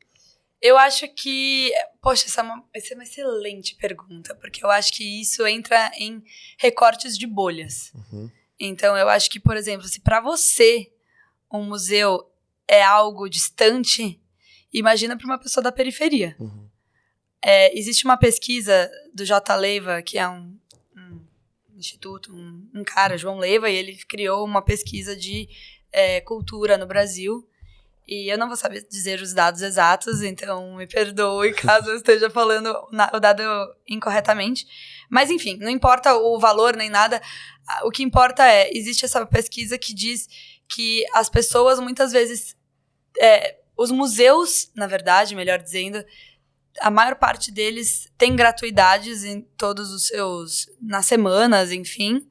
Eu acho que... Poxa, essa é uma excelente pergunta, porque eu acho que isso entra em recortes de bolhas. Então, eu acho que, por exemplo, se para você um museu é algo distante, imagina para uma pessoa da periferia. Existe uma pesquisa do J. Leiva, que é um instituto, um cara, João Leiva, e ele criou uma pesquisa de cultura no Brasil, e eu não vou saber dizer os dados exatos, então me perdoe caso eu esteja falando o dado incorretamente, mas enfim, não importa o valor nem nada, o que importa existe essa pesquisa que diz que as pessoas muitas vezes, os museus, na verdade, melhor dizendo, a maior parte deles tem gratuidades em todos os seus... nas semanas, enfim.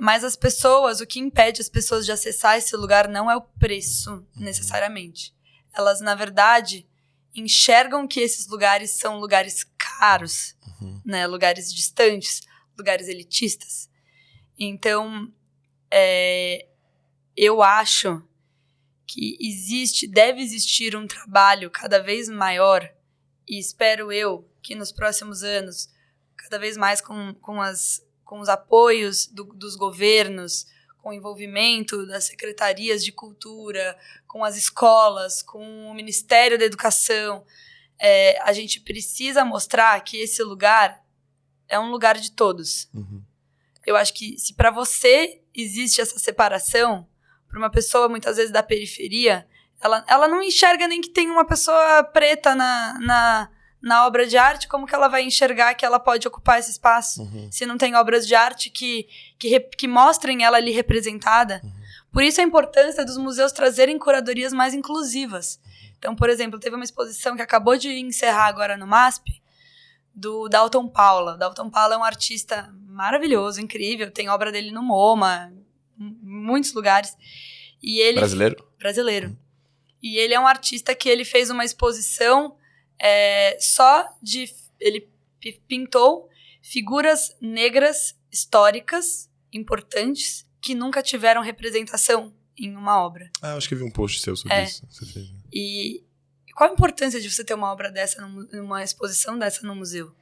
Mas as pessoas... o que impede as pessoas de acessar esse lugar não é o preço, necessariamente. Elas, na verdade, enxergam que esses lugares são lugares caros, né? Lugares distantes, lugares elitistas. Então, eu acho que deve existir um trabalho cada vez maior, e espero eu que nos próximos anos, cada vez mais com os apoios dos governos, com o envolvimento das secretarias de cultura, com as escolas, com o Ministério da Educação, a gente precisa mostrar que esse lugar é um lugar de todos. Eu acho que se para você existe essa separação, para uma pessoa muitas vezes da periferia, ela não enxerga nem que tem uma pessoa preta na obra de arte, como que ela vai enxergar que ela pode ocupar esse espaço, se não tem obras de arte que mostrem ela ali representada. Por isso a importância dos museus trazerem curadorias mais inclusivas. Então, por exemplo, teve uma exposição que acabou de encerrar agora no MASP, do Dalton Paula. O Dalton Paula é um artista maravilhoso, incrível, tem obra dele no MoMA, em muitos lugares. E ele... Brasileiro. E ele é um artista que ele fez uma exposição ele pintou figuras negras históricas importantes que nunca tiveram representação em uma obra. Acho que eu vi um post seu sobre isso. Você fez. E qual a importância de você ter uma obra dessa, numa exposição dessa no museu?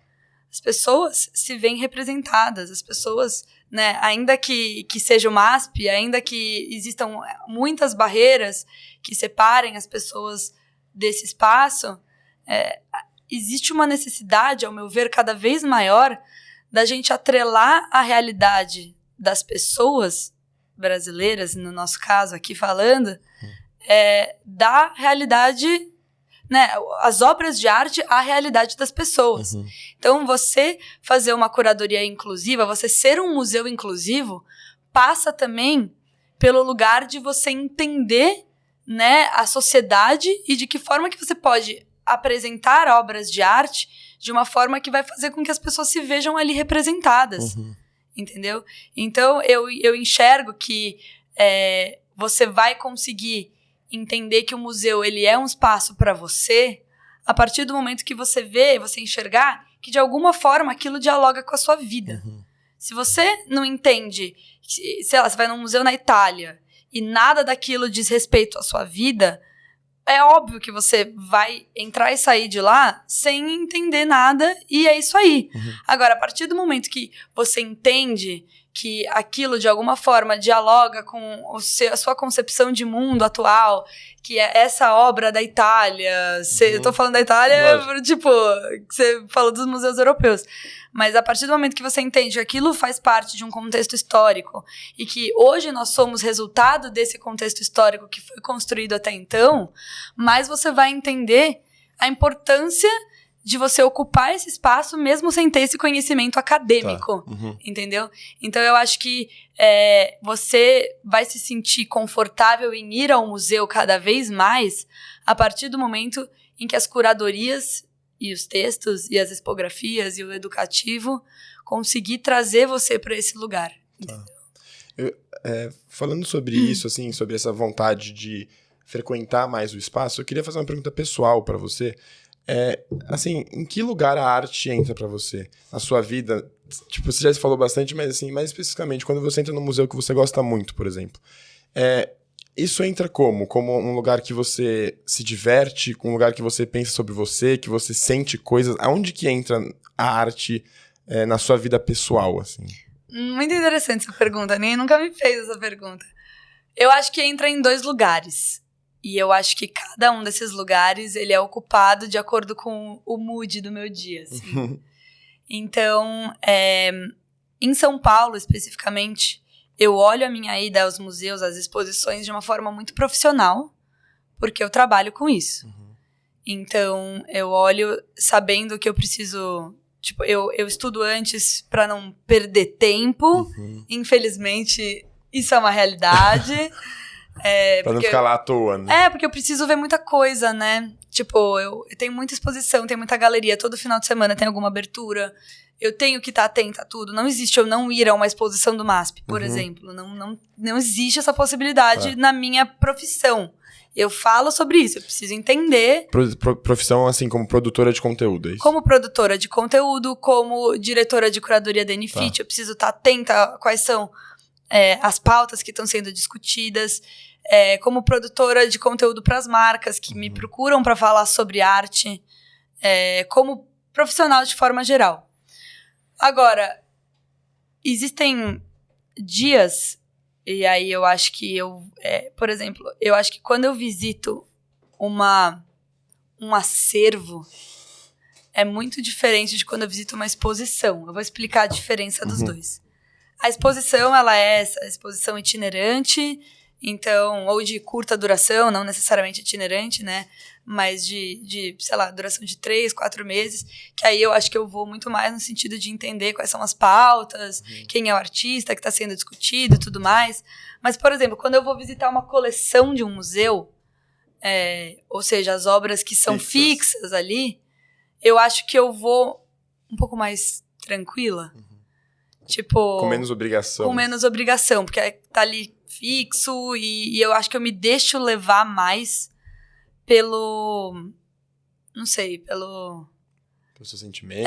As pessoas se veem representadas, as pessoas, né, ainda que seja o MASP, ainda que existam muitas barreiras que separem as pessoas desse espaço, existe uma necessidade, ao meu ver, cada vez maior da gente atrelar a realidade das pessoas brasileiras, no nosso caso aqui falando, da realidade, né, as obras de arte à realidade das pessoas. Então, você fazer uma curadoria inclusiva, você ser um museu inclusivo, passa também pelo lugar de você entender, né, a sociedade e de que forma que você pode apresentar obras de arte de uma forma que vai fazer com que as pessoas se vejam ali representadas. Entendeu? Então, eu enxergo que você vai conseguir entender que o museu ele é um espaço para você a partir do momento que você enxergar que, de alguma forma, aquilo dialoga com a sua vida. Se você não entende, sei lá, você vai num museu na Itália e nada daquilo diz respeito à sua vida, é óbvio que você vai entrar e sair de lá sem entender nada, e é isso aí. Agora, a partir do momento que você entende que aquilo, de alguma forma, dialoga com a sua concepção de mundo atual, que é essa obra da Itália, eu tô falando da Itália, tipo, você falou dos museus europeus, mas a partir do momento que você entende que aquilo faz parte de um contexto histórico e que hoje nós somos resultado desse contexto histórico que foi construído até então, mais você vai entender a importância de você ocupar esse espaço mesmo sem ter esse conhecimento acadêmico, entendeu? Então, eu acho que você vai se sentir confortável em ir ao museu cada vez mais a partir do momento em que as curadorias e os textos e as expografias e o educativo conseguir trazer você para esse lugar. Falando sobre isso, assim, sobre essa vontade de frequentar mais o espaço, eu queria fazer uma pergunta pessoal para você. Assim, em que lugar a arte entra pra você? Na sua vida? Tipo, você já falou bastante, mas assim, mais especificamente, quando você entra num museu que você gosta muito, por exemplo. Isso entra como? Como um lugar que você se diverte, um lugar que você pensa sobre você, que você sente coisas? Aonde que entra a arte na sua vida pessoal, assim? Muito interessante essa pergunta, nem nunca me fez essa pergunta. Eu acho que entra em 2 lugares. E eu acho que cada um desses lugares, ele é ocupado de acordo com o mood do meu dia, assim. Então, em São Paulo, especificamente, eu olho a minha ida aos museus, às exposições, de uma forma muito profissional, porque eu trabalho com isso. Então, eu olho sabendo que eu preciso... Tipo, eu estudo antes para não perder tempo. Infelizmente, isso é uma realidade. Pra não ficar lá à toa, né? Porque eu preciso ver muita coisa, né? Tipo, eu tenho muita exposição, tenho muita galeria. Todo final de semana tem alguma abertura. Eu tenho que estar atenta a tudo. Não existe eu não ir a uma exposição do MASP, por exemplo. Não existe essa possibilidade na minha profissão. Eu falo sobre isso, eu preciso entender. Profissão, assim, como produtora de conteúdo, é isso? Como produtora de conteúdo, como diretora de curadoria da NFIT, eu preciso estar atenta a quais são as pautas que estão sendo discutidas, como produtora de conteúdo para as marcas que me procuram para falar sobre arte, como profissional de forma geral. Agora, existem dias, e aí eu acho que por exemplo, eu acho que quando eu visito um acervo, é muito diferente de quando eu visito uma exposição. Eu vou explicar a diferença dos dois. A exposição, ela é essa exposição itinerante, então, ou de curta duração, não necessariamente itinerante, né? Mas de sei lá, duração de 3, 4 meses, que aí eu acho que eu vou muito mais no sentido de entender quais são as pautas, quem é o artista que está sendo discutido e tudo mais. Mas, por exemplo, quando eu vou visitar uma coleção de um museu, ou seja, as obras que são fixas ali, eu acho que eu vou um pouco mais tranquila. Tipo... Com menos obrigação. Com menos obrigação, porque tá ali fixo e eu acho que eu me deixo levar mais pelo... Não sei, pelo seu sentimento.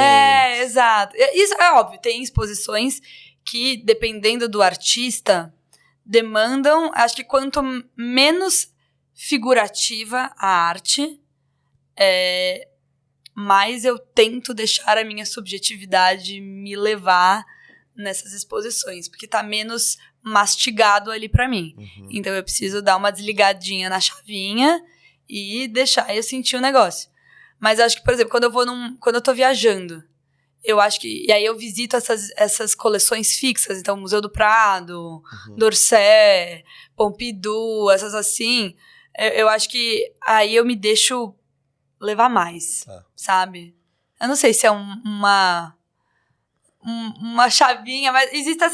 Exato. Isso é óbvio, tem exposições que, dependendo do artista, demandam... Acho que quanto menos figurativa a arte, mais eu tento deixar a minha subjetividade me levar nessas exposições, porque tá menos mastigado ali pra mim. Então eu preciso dar uma desligadinha na chavinha e deixar eu sentir o negócio. Mas acho que, por exemplo, quando eu tô viajando, eu acho que... E aí eu visito essas coleções fixas. Então, Museu do Prado, d'Orsay, Pompidou, essas assim. Eu acho que aí eu me deixo levar mais, sabe? Eu não sei se é uma chavinha, mas existem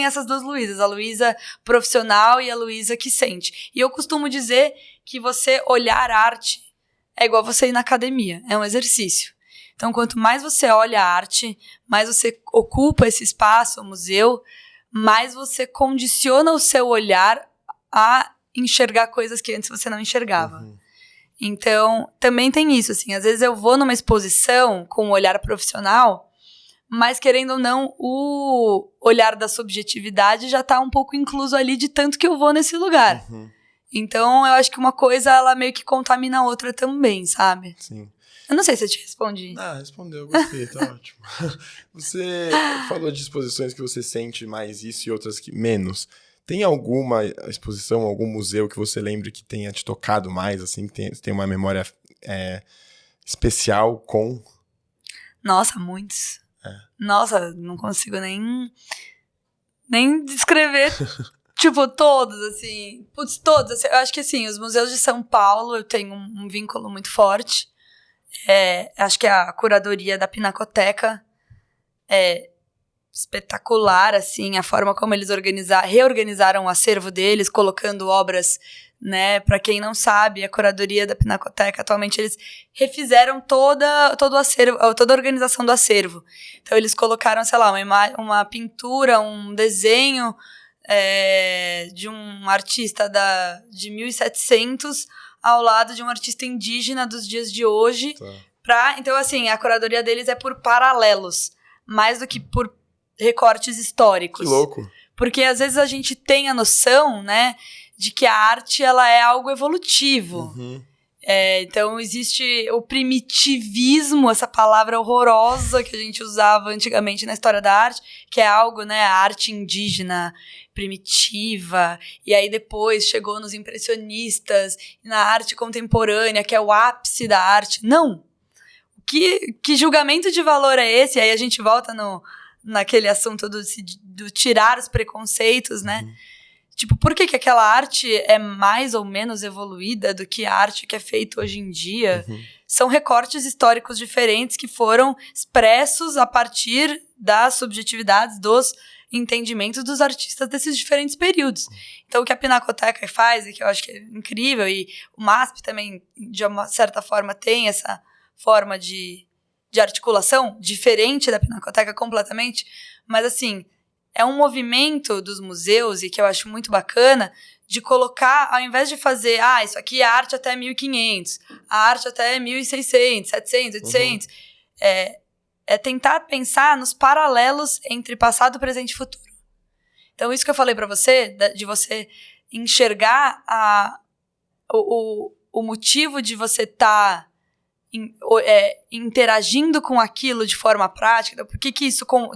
essas duas Luísas. A Luísa profissional e a Luísa que sente. E eu costumo dizer que você olhar arte é igual você ir na academia. É um exercício. Então, quanto mais você olha a arte, mais você ocupa esse espaço, o museu, mais você condiciona o seu olhar a enxergar coisas que antes você não enxergava. Então, também tem isso, assim, às vezes eu vou numa exposição com um olhar profissional, mas querendo ou não, o olhar da subjetividade já tá um pouco incluso ali de tanto que eu vou nesse lugar. Então, eu acho que uma coisa, ela meio que contamina a outra também, sabe? Sim. Eu não sei se eu te respondi. Respondeu, gostei, tá ótimo. Você falou de exposições que você sente mais isso e outras que menos. Tem alguma exposição, algum museu que você lembre que tenha te tocado mais, assim, que tem uma memória especial com? Nossa, muitos. Nossa, não consigo nem descrever, tipo, todos, assim. Putz, todos. Assim, eu acho que, assim, os museus de São Paulo, eu tenho um vínculo muito forte. Acho que a curadoria da Pinacoteca é espetacular, assim, a forma como eles reorganizaram o acervo deles, colocando obras, né, para quem não sabe, a curadoria da Pinacoteca, atualmente eles refizeram todo o acervo, toda a organização do acervo. Então eles colocaram, sei lá, uma pintura, um desenho de um artista de 1700 ao lado de um artista indígena dos dias de hoje. Então, assim, a curadoria deles é por paralelos, mais do que por recortes históricos. Que louco. Porque às vezes a gente tem a noção, né, de que a arte ela é algo evolutivo. Então existe o primitivismo, essa palavra horrorosa que a gente usava antigamente na história da arte, que é algo, né, a arte indígena primitiva, e aí depois chegou nos impressionistas, na arte contemporânea, que é o ápice da arte. Não! Que julgamento de valor é esse? Aí a gente volta naquele assunto do tirar os preconceitos, né? Tipo, por que aquela arte é mais ou menos evoluída do que a arte que é feita hoje em dia? São recortes históricos diferentes que foram expressos a partir das subjetividades, dos entendimentos dos artistas desses diferentes períodos. Então, o que a Pinacoteca faz, e que eu acho que é incrível, e o MASP também, de uma certa forma, tem essa forma de articulação diferente da Pinacoteca completamente, mas, assim, é um movimento dos museus, e que eu acho muito bacana, de colocar, ao invés de fazer, isso aqui é arte até 1500, a arte até 1600, 700, 800, é tentar pensar nos paralelos entre passado, presente e futuro. Então, isso que eu falei para você, de você enxergar o motivo de você estar interagindo com aquilo de forma prática,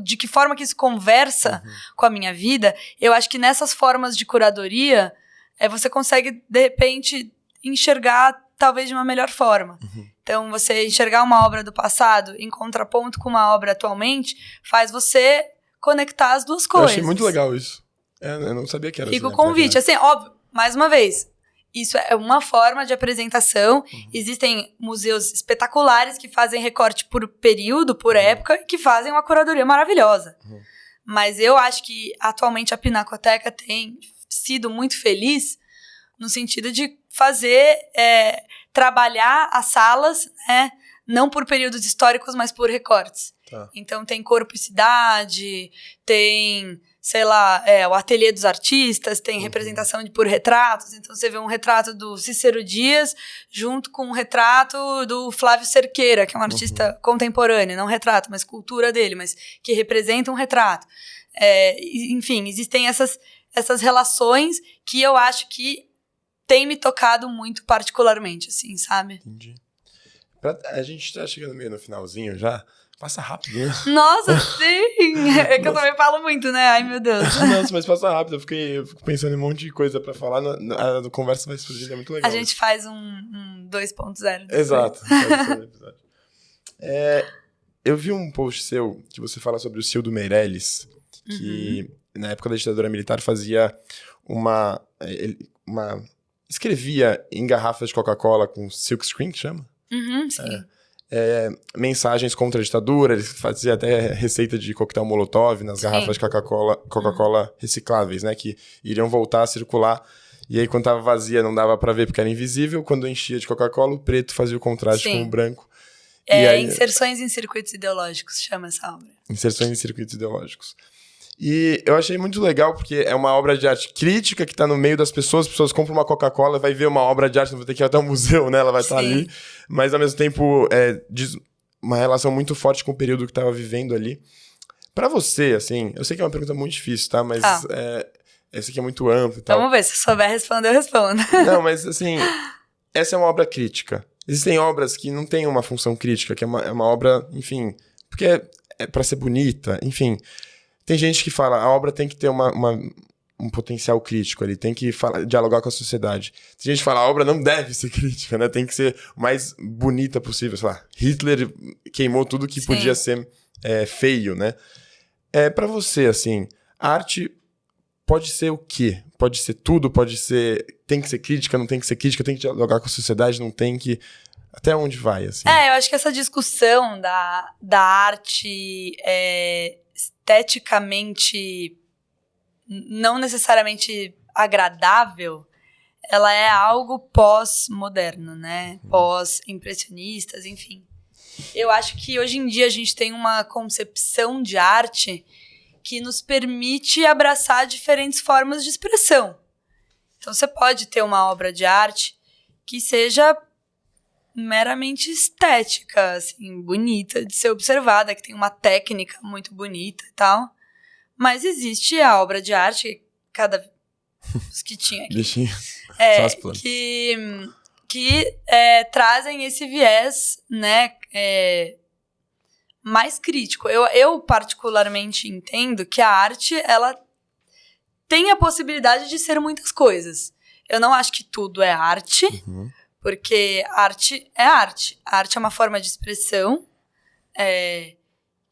de que forma que isso conversa com a minha vida, eu acho que nessas formas de curadoria, você consegue, de repente, enxergar talvez de uma melhor forma. Então, você enxergar uma obra do passado em contraponto com uma obra atualmente faz você conectar as duas coisas. Eu achei muito legal isso. Eu não sabia que era assim. Fica o convite. Assim, óbvio, mais uma vez, isso é uma forma de apresentação. Existem museus espetaculares que fazem recorte por período, por época, e que fazem uma curadoria maravilhosa. Mas eu acho que, atualmente, a Pinacoteca tem sido muito feliz no sentido de fazer, trabalhar as salas, né, não por períodos históricos, mas por recortes. Então, tem Corpo e Cidade, tem, sei lá, o Ateliê dos Artistas, tem representação por retratos. Então, você vê um retrato do Cícero Dias junto com um retrato do Flávio Cerqueira, que é um artista contemporâneo, não retrato, mas cultura dele, mas que representa um retrato. Enfim, existem essas relações que eu acho que tem me tocado muito particularmente, assim, sabe? Entendi. A gente tá chegando meio no finalzinho já. Passa rápido, né? Nossa, sim! É que eu também falo muito, né? Ai, meu Deus. Nossa, mas passa rápido. Eu fico pensando em um monte de coisa pra falar. A conversa vai surgir, é muito legal. A gente faz um 2.0. Exato. eu vi um post seu que você fala sobre o Cildo Meirelles, que na época da ditadura militar fazia escrevia em garrafas de Coca-Cola com silkscreen, que chama? Sim. Mensagens contra a ditadura, ele fazia até receita de coquetel Molotov nas garrafas de Coca-Cola recicláveis, né, que iriam voltar a circular, e aí quando tava vazia não dava pra ver porque era invisível, quando enchia de Coca-Cola, o preto fazia o contraste com o branco. E aí, Inserções em circuitos ideológicos, chama essa obra. Inserções em circuitos ideológicos. E eu achei muito legal, porque é uma obra de arte crítica que tá no meio das pessoas. As pessoas compram uma Coca-Cola, vai ver uma obra de arte, não vai ter que ir até um museu, né? Ela vai estar ali. Mas, ao mesmo tempo, diz uma relação muito forte com o período que tava vivendo ali. Pra você, assim, eu sei que é uma pergunta muito difícil, tá? Mas essa aqui é muito ampla e tal. Vamos ver, se eu souber responder, eu respondo. Não, mas, assim, essa é uma obra crítica. Existem obras que não têm uma função crítica, que é uma obra, enfim, porque é pra ser bonita, enfim. Tem gente que fala, a obra tem que ter um potencial crítico ali, tem que dialogar com a sociedade. Tem gente que fala, a obra não deve ser crítica, né? Tem que ser o mais bonita possível. Sei lá, Hitler queimou tudo que podia ser feio, né? Pra você, assim, a arte pode ser o quê? Pode ser tudo, pode ser... Tem que ser crítica, não tem que ser crítica, tem que dialogar com a sociedade, não tem que... Até onde vai, assim? Eu acho que essa discussão da arte esteticamente não necessariamente agradável, ela é algo pós-moderno, né? Pós-impressionistas, enfim. Eu acho que hoje em dia a gente tem uma concepção de arte que nos permite abraçar diferentes formas de expressão. Então você pode ter uma obra de arte que seja meramente estética, assim, bonita de ser observada, que tem uma técnica muito bonita e tal. Mas existe a obra de arte, os que tinha aqui, só as plantas. que trazem esse viés, né, mais crítico. Eu particularmente entendo que a arte, ela tem a possibilidade de ser muitas coisas. Eu não acho que tudo é arte, porque arte é arte. A arte é uma forma de expressão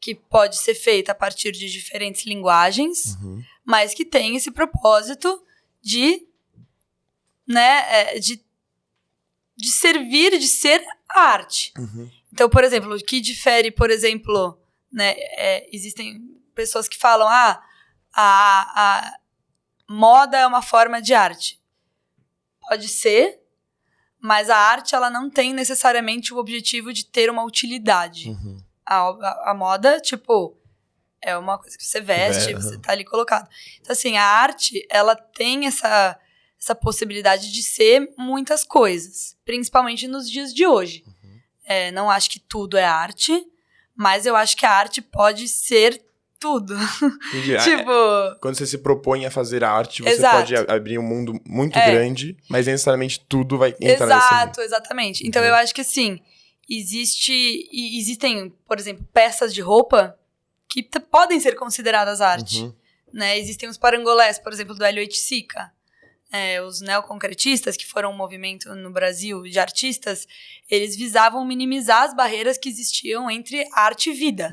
que pode ser feita a partir de diferentes linguagens, mas que tem esse propósito de servir, de ser arte. Então, por exemplo, o que difere, por exemplo, né, existem pessoas que falam a moda é uma forma de arte. Pode ser, mas a arte ela não tem necessariamente o objetivo de ter uma utilidade. A moda, tipo, é uma coisa que você veste, você tá ali colocado. Então, assim, a arte, ela tem essa possibilidade de ser muitas coisas, principalmente nos dias de hoje. Não acho que tudo é arte, mas eu acho que a arte pode ser tudo. Tipo... Quando você se propõe a fazer arte, você pode abrir um mundo muito grande, mas necessariamente tudo vai entrar nesse mundo. Exatamente. Então eu acho que assim, existem, por exemplo, peças de roupa que podem ser consideradas arte. Né? Existem os parangolés, por exemplo, do Hélio Oiticica. Os neoconcretistas, que foram um movimento no Brasil de artistas, eles visavam minimizar as barreiras que existiam entre arte e vida.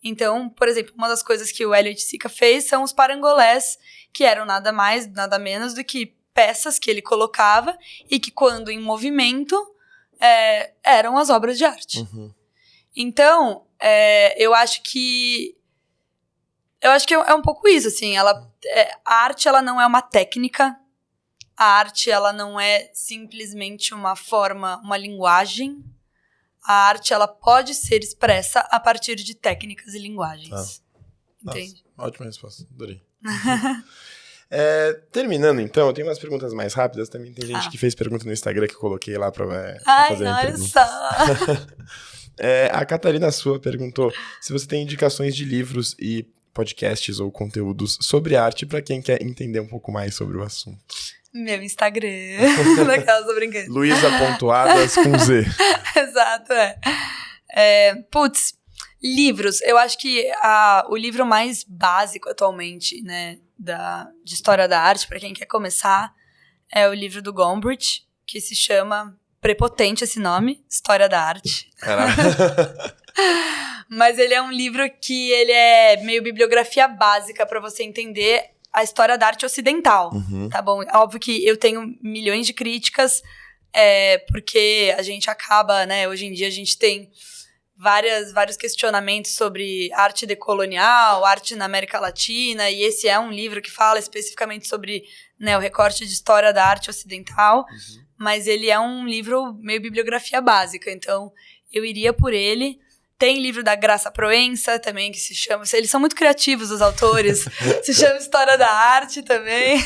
Então, por exemplo, uma das coisas que o Hélio Oiticica fez são os parangolés, que eram nada mais, nada menos do que peças que ele colocava e que, quando em movimento, eram as obras de arte. Então, eu acho que é um pouco isso, assim, a arte ela não é uma técnica. A arte, ela não é simplesmente uma forma, uma linguagem. A arte, ela pode ser expressa a partir de técnicas e linguagens. Entende? Nossa, ótima resposta, adorei. Terminando, então, eu tenho umas perguntas mais rápidas. Também tem gente que fez pergunta no Instagram que eu coloquei lá pra fazer a olha só! A Catarina Sua perguntou se você tem indicações de livros e podcasts ou conteúdos sobre arte pra quem quer entender um pouco mais sobre o assunto. Meu Instagram. Daquelas, tô brincando. Luisa.adas com Z. Exato, Putz, livros. Eu acho que o livro mais básico atualmente, né, de história da arte, pra quem quer começar, é o livro do Gombrich, que se chama, prepotente esse nome, História da Arte. Caraca. Mas ele é um livro que ele é meio bibliografia básica para você entender a história da arte ocidental, tá bom? Óbvio que eu tenho milhões de críticas, porque a gente acaba, né, hoje em dia a gente tem vários questionamentos sobre arte decolonial, arte na América Latina, e esse é um livro que fala especificamente sobre, né, o recorte de história da arte ocidental, mas ele é um livro meio bibliografia básica, então eu iria por ele. Tem livro da Graça Proença também, que se chama... Eles são muito criativos, os autores. Se chama História da Arte também.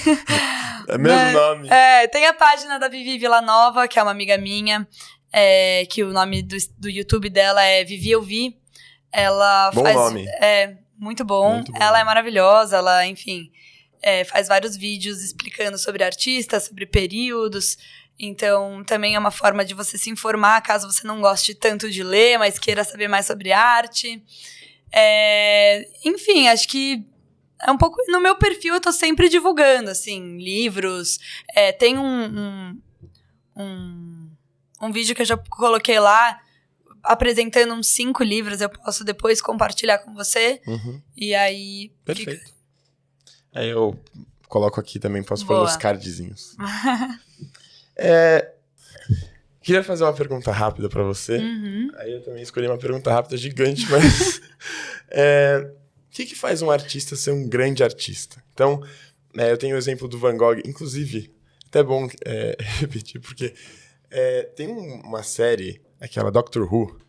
É mesmo nome? Tem a página da Vivi Villanova, que é uma amiga minha, que o nome do YouTube dela é Vivi Eu Vi. Ela bom faz... nome. Muito bom. Muito bom. Ela é maravilhosa, ela, enfim, faz vários vídeos explicando sobre artistas, sobre períodos. Então, também é uma forma de você se informar, caso você não goste tanto de ler, mas queira saber mais sobre arte. Enfim, acho que é um pouco... No meu perfil, eu tô sempre divulgando, assim, livros. Tem um vídeo que eu já coloquei lá, apresentando uns 5 livros. Eu posso depois compartilhar com você. E aí... Perfeito. Aí eu coloco aqui também, posso pôr nos cardzinhos. Queria fazer uma pergunta rápida pra você. Aí eu também escolhi uma pergunta rápida gigante, mas... o que faz um artista ser um grande artista? Então, eu tenho o exemplo do Van Gogh. Inclusive, até bom repetir, porque tem uma série, aquela Doctor Who,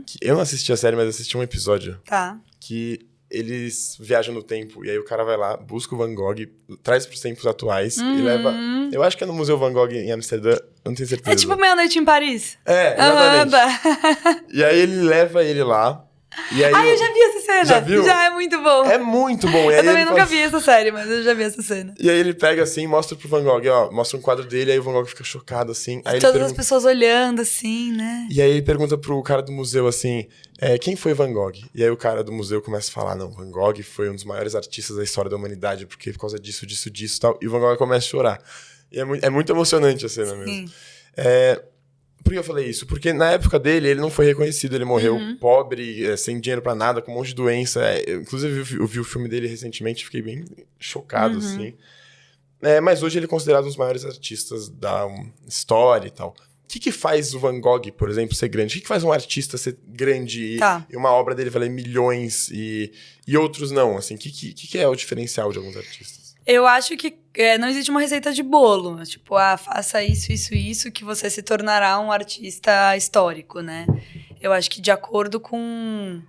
que eu não assisti a série, mas assisti um episódio. Tá. Que eles viajam no tempo, e aí o cara vai lá, busca o Van Gogh, traz pros tempos atuais e leva... Eu acho que é no Museu Van Gogh em Amsterdã, eu não tenho certeza. É tipo Meia-Noite em Paris. Exatamente. E aí ele leva ele lá, e aí... eu já vi essa cena. Já viu? Já, é muito bom. É muito bom. E aí eu também nunca vi essa série, mas eu já vi essa cena. E aí ele pega assim, mostra pro Van Gogh, ó, mostra um quadro dele, aí o Van Gogh fica chocado, assim. Aí todas as pessoas olhando, assim, né? E aí ele pergunta pro cara do museu, assim, quem foi Van Gogh? E aí o cara do museu começa a falar, não, Van Gogh foi um dos maiores artistas da história da humanidade, porque por causa disso e tal. E o Van Gogh começa a chorar. E é muito emocionante a cena mesmo. Por que eu falei isso? Porque na época dele, ele não foi reconhecido, ele morreu pobre, sem dinheiro pra nada, com um monte de doença. Inclusive, eu vi o filme dele recentemente, fiquei bem chocado, assim. Mas hoje ele é considerado um dos maiores artistas da história e tal. O que faz o Van Gogh, por exemplo, ser grande? O que faz um artista ser grande e uma obra dele valer milhões e outros não? Assim, o que é o diferencial de alguns artistas? Eu acho que não existe uma receita de bolo. Tipo, faça isso, que você se tornará um artista histórico, né? Eu acho que de acordo com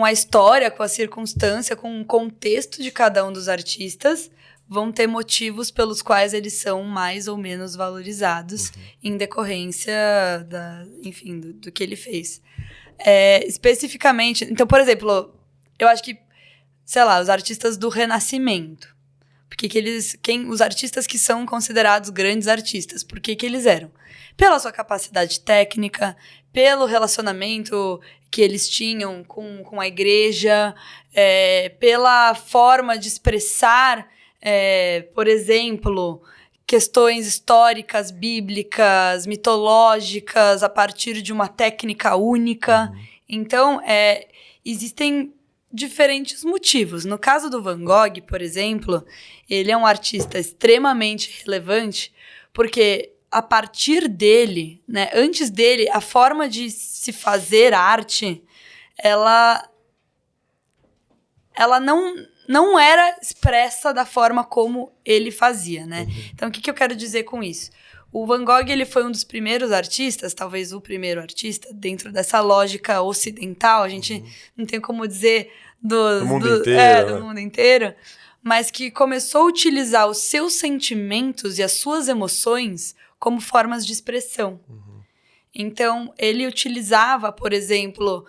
a história, com a circunstância, com o contexto de cada um dos artistas, vão ter motivos pelos quais eles são mais ou menos valorizados em decorrência do que ele fez. Especificamente... Então, por exemplo, eu acho que, sei lá, os artistas do Renascimento. Porque os artistas que são considerados grandes artistas, por que eles eram? Pela sua capacidade técnica, pelo relacionamento que eles tinham com a igreja, pela forma de expressar, por exemplo, questões históricas, bíblicas, mitológicas, a partir de uma técnica única. Então, existem diferentes motivos. No caso do Van Gogh, por exemplo, ele é um artista extremamente relevante porque a partir dele, né, antes dele, a forma de se fazer arte, ela não era expressa da forma como ele fazia, né? Então, o que eu quero dizer com isso? O Van Gogh, ele foi um dos primeiros artistas, talvez o primeiro artista, dentro dessa lógica ocidental, a gente não tem como dizer do mundo inteiro, mas que começou a utilizar os seus sentimentos e as suas emoções como formas de expressão. Então, ele utilizava, por exemplo,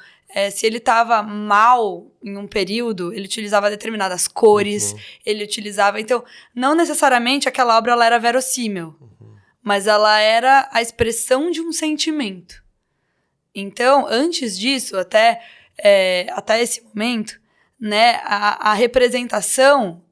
se ele estava mal em um período, ele utilizava determinadas cores, ele utilizava... Então, não necessariamente aquela obra ela era verossímil, mas ela era a expressão de um sentimento. Então, antes disso, até esse momento, né, a representação,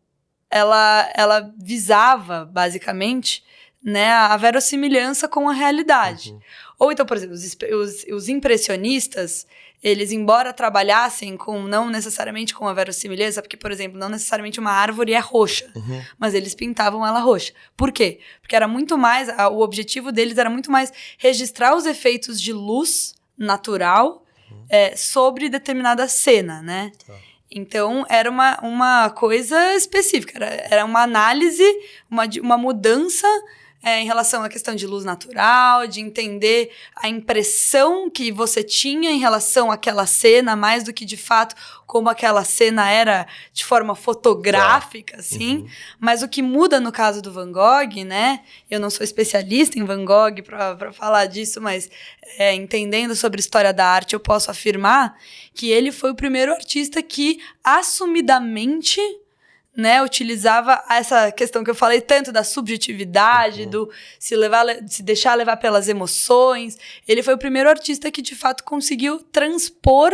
ela visava, basicamente, né, a verossimilhança com a realidade. Ou então, por exemplo, os impressionistas, eles, embora trabalhassem não necessariamente com a verossimilhança, porque, por exemplo, não necessariamente uma árvore é roxa, mas eles pintavam ela roxa. Por quê? Porque era muito mais, o objetivo deles era muito mais registrar os efeitos de luz natural sobre determinada cena, né? Tá. Então, era uma coisa específica, era uma análise, uma mudança em relação à questão de luz natural, de entender a impressão que você tinha em relação àquela cena, mais do que, de fato, como aquela cena era de forma fotográfica, assim. Mas o que muda no caso do Van Gogh, né? Eu não sou especialista em Van Gogh para falar disso, mas entendendo sobre história da arte, eu posso afirmar que ele foi o primeiro artista que, assumidamente, né, utilizava essa questão que eu falei tanto da subjetividade, do se deixar levar pelas emoções. Ele foi o primeiro artista que, de fato, conseguiu transpor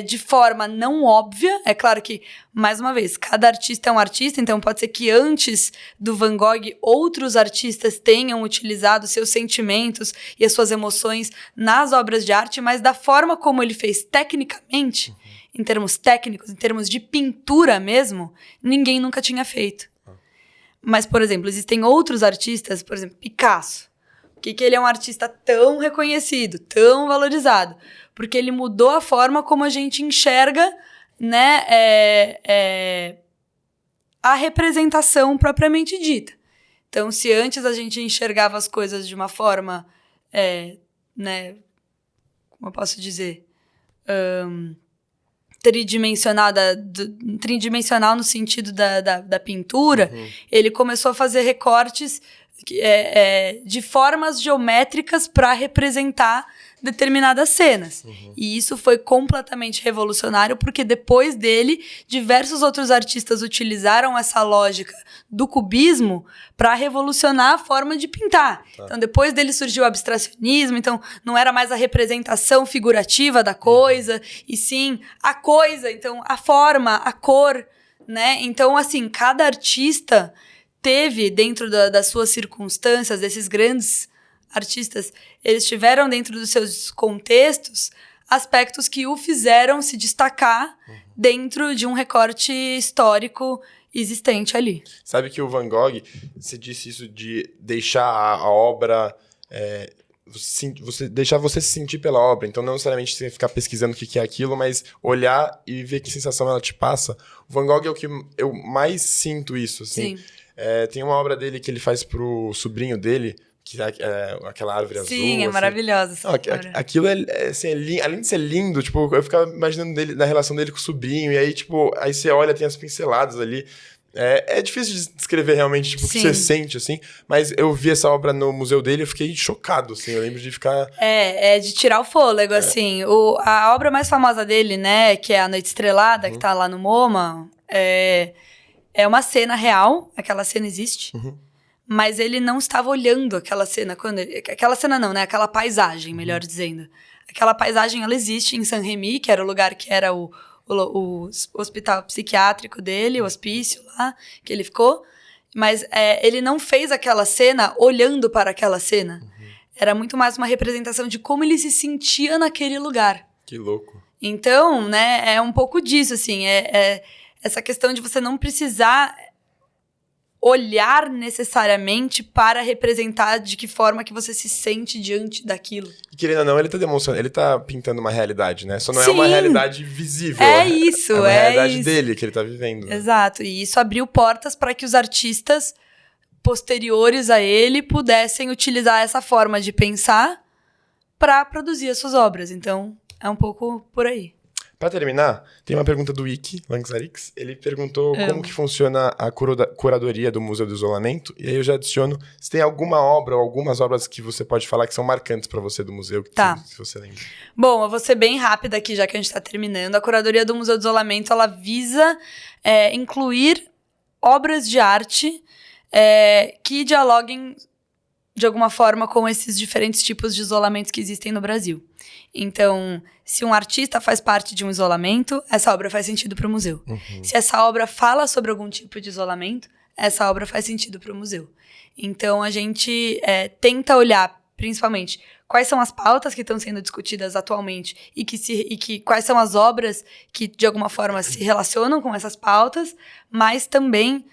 de forma não óbvia. É claro que, mais uma vez, cada artista é um artista, então pode ser que antes do Van Gogh outros artistas tenham utilizado seus sentimentos e as suas emoções nas obras de arte, mas da forma como ele fez tecnicamente, em termos técnicos, em termos de pintura mesmo, ninguém nunca tinha feito. Mas, por exemplo, existem outros artistas, por exemplo, Picasso. Por que ele é um artista tão reconhecido, tão valorizado? Porque ele mudou a forma como a gente enxerga, né, a representação propriamente dita. Então, se antes a gente enxergava as coisas de uma forma, né, como eu posso dizer, tridimensional no sentido da pintura, ele começou a fazer recortes de formas geométricas para representar determinadas cenas. E isso foi completamente revolucionário, porque depois dele, diversos outros artistas utilizaram essa lógica do cubismo para revolucionar a forma de pintar. Tá. Então, depois dele surgiu o abstracionismo, então não era mais a representação figurativa da coisa, e sim a coisa, então a forma, a cor, né? Então, assim, cada artista teve, dentro das suas circunstâncias, desses grandes artistas, eles tiveram dentro dos seus contextos aspectos que o fizeram se destacar dentro de um recorte histórico existente ali. Sabe que o Van Gogh, você disse isso de deixar a obra... deixar você se sentir pela obra. Então, não necessariamente você ficar pesquisando o que é aquilo, mas olhar e ver que sensação ela te passa. O Van Gogh é o que eu mais sinto isso, assim. Sim. Tem uma obra dele que ele faz pro sobrinho dele, que é aquela árvore azul. Sim, é assim. Maravilhosa essa obra. Aquilo assim, além de ser lindo, tipo, eu ficava imaginando da relação dele com o sobrinho, e aí, tipo, aí você olha, tem as pinceladas ali. É difícil de descrever realmente, tipo, o que você sente, assim, mas eu vi essa obra no museu dele e eu fiquei chocado, assim, eu lembro de ficar... de tirar o fôlego, assim. A obra mais famosa dele, né, que é A Noite Estrelada, que tá lá no MoMA, é uma cena real, aquela cena existe, mas ele não estava olhando aquela cena aquela cena não, né? Aquela paisagem, melhor dizendo. Aquela paisagem, ela existe em Saint-Rémy, que era o lugar que era o hospital psiquiátrico dele, o hospício lá, que ele ficou. Mas ele não fez aquela cena olhando para aquela cena. Era muito mais uma representação de como ele se sentia naquele lugar. Que louco. Então, né, é um pouco disso, assim. Essa questão de você não precisar olhar necessariamente para representar de que forma que você se sente diante daquilo. Querendo ou não, ele tá demonstrando, ele tá pintando uma realidade, né? Só não é uma realidade visível. Isso, é uma realidade dele que ele tá vivendo. Né? Exato, e isso abriu portas para que os artistas posteriores a ele pudessem utilizar essa forma de pensar para produzir as suas obras. Então, é um pouco por aí. Para terminar, tem uma pergunta do Iki Langsarix. Ele perguntou como que funciona a curadoria do Museu do Isolamento. E aí eu já adiciono, se tem alguma obra ou algumas obras que você pode falar que são marcantes para você do museu, se você lembra. Bom, eu vou ser bem rápida aqui, já que a gente está terminando. A curadoria do Museu do Isolamento, ela visa incluir obras de arte que dialoguem de alguma forma com esses diferentes tipos de isolamentos que existem no Brasil. Então, se um artista faz parte de um isolamento, essa obra faz sentido para o museu. Se essa obra fala sobre algum tipo de isolamento, essa obra faz sentido para o museu. Então, a gente tenta olhar, principalmente, quais são as pautas que estão sendo discutidas atualmente e quais são as obras que, de alguma forma, se relacionam com essas pautas, mas também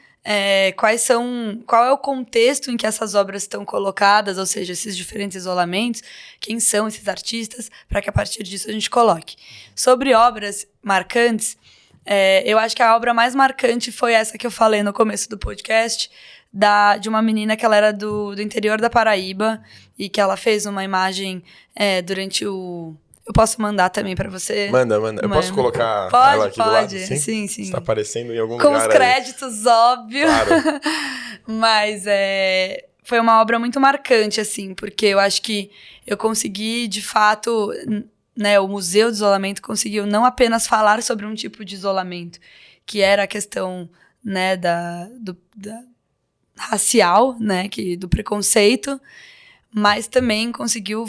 qual é o contexto em que essas obras estão colocadas, ou seja, esses diferentes isolamentos, quem são esses artistas, para que a partir disso a gente coloque. Sobre obras marcantes, eu acho que a obra mais marcante foi essa que eu falei no começo do podcast, de uma menina que ela era do interior da Paraíba e que ela fez uma imagem durante o... Eu posso mandar também pra você? Manda. Eu posso colocar ela aqui do lado? Sim. Está aparecendo em algum lugar. Com os aí. créditos, óbvio. Claro. Mas foi uma obra muito marcante, assim, porque eu acho que eu consegui, de fato, né, o Museu do Isolamento conseguiu não apenas falar sobre um tipo de isolamento, que era a questão, né, da racial, né, do preconceito, mas também conseguiu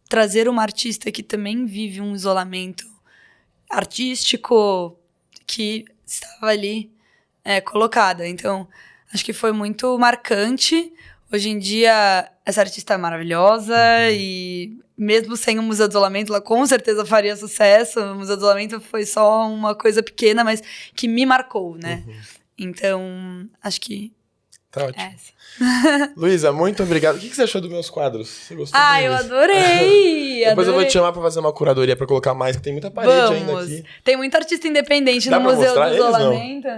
trazer uma artista que também vive um isolamento artístico que estava ali colocada. Então, acho que foi muito marcante. Hoje em dia, essa artista é maravilhosa e mesmo sem o Museu do Isolamento, ela com certeza faria sucesso. O Museu do Isolamento foi só uma coisa pequena, mas que me marcou, né? Então, acho que tá ótimo. Luísa, muito obrigado. O que você achou dos meus quadros? Você gostou deles? Eu adorei! Depois eu vou te chamar pra fazer uma curadoria pra colocar mais, que tem muita parede ainda aqui. Tem muito artista independente no Museu do Isolamento.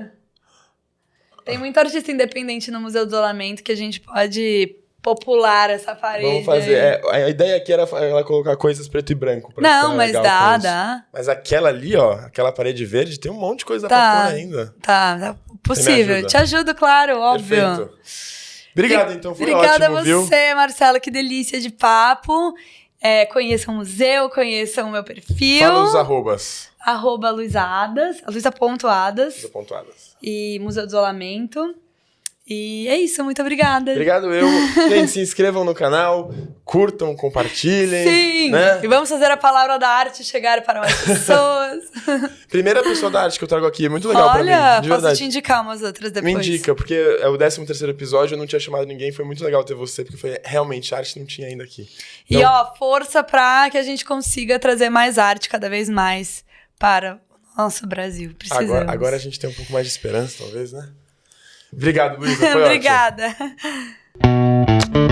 Tem muito artista independente no Museu do Isolamento que a gente pode popular essa parede. Vamos fazer. A ideia aqui era ela colocar coisas preto e branco. Não, mas dá. Mas aquela ali, ó, aquela parede verde, tem um monte de coisa pra pôr ainda. Tá possível. Te ajudo, claro, óbvio. Perfeito. Obrigado, então, foi Obrigada ótimo, viu? Obrigada a você, Marcelo, que delícia de papo. Conheçam o museu, conheçam o meu perfil. Fala os arrobas. @luisaadas, luisa.adas. Luisa.adas. E Museu do Isolamento. E é isso, muito obrigada. Obrigado eu. Gente, se inscrevam no canal, curtam, compartilhem. Sim, né? E vamos fazer a palavra da arte chegar para mais pessoas. Primeira pessoa da arte que eu trago aqui, é muito legal pra mim, de Olha, posso verdade. te indicar umas outras depois. Me indica, porque é o 13º episódio, eu não tinha chamado ninguém, foi muito legal ter você, porque foi realmente arte não tinha ainda aqui. Então, e força pra que a gente consiga trazer mais arte cada vez mais para o nosso Brasil. Precisamos. Agora a gente tem um pouco mais de esperança, talvez, né? Obrigado, Luísa. Foi Obrigada. ótimo.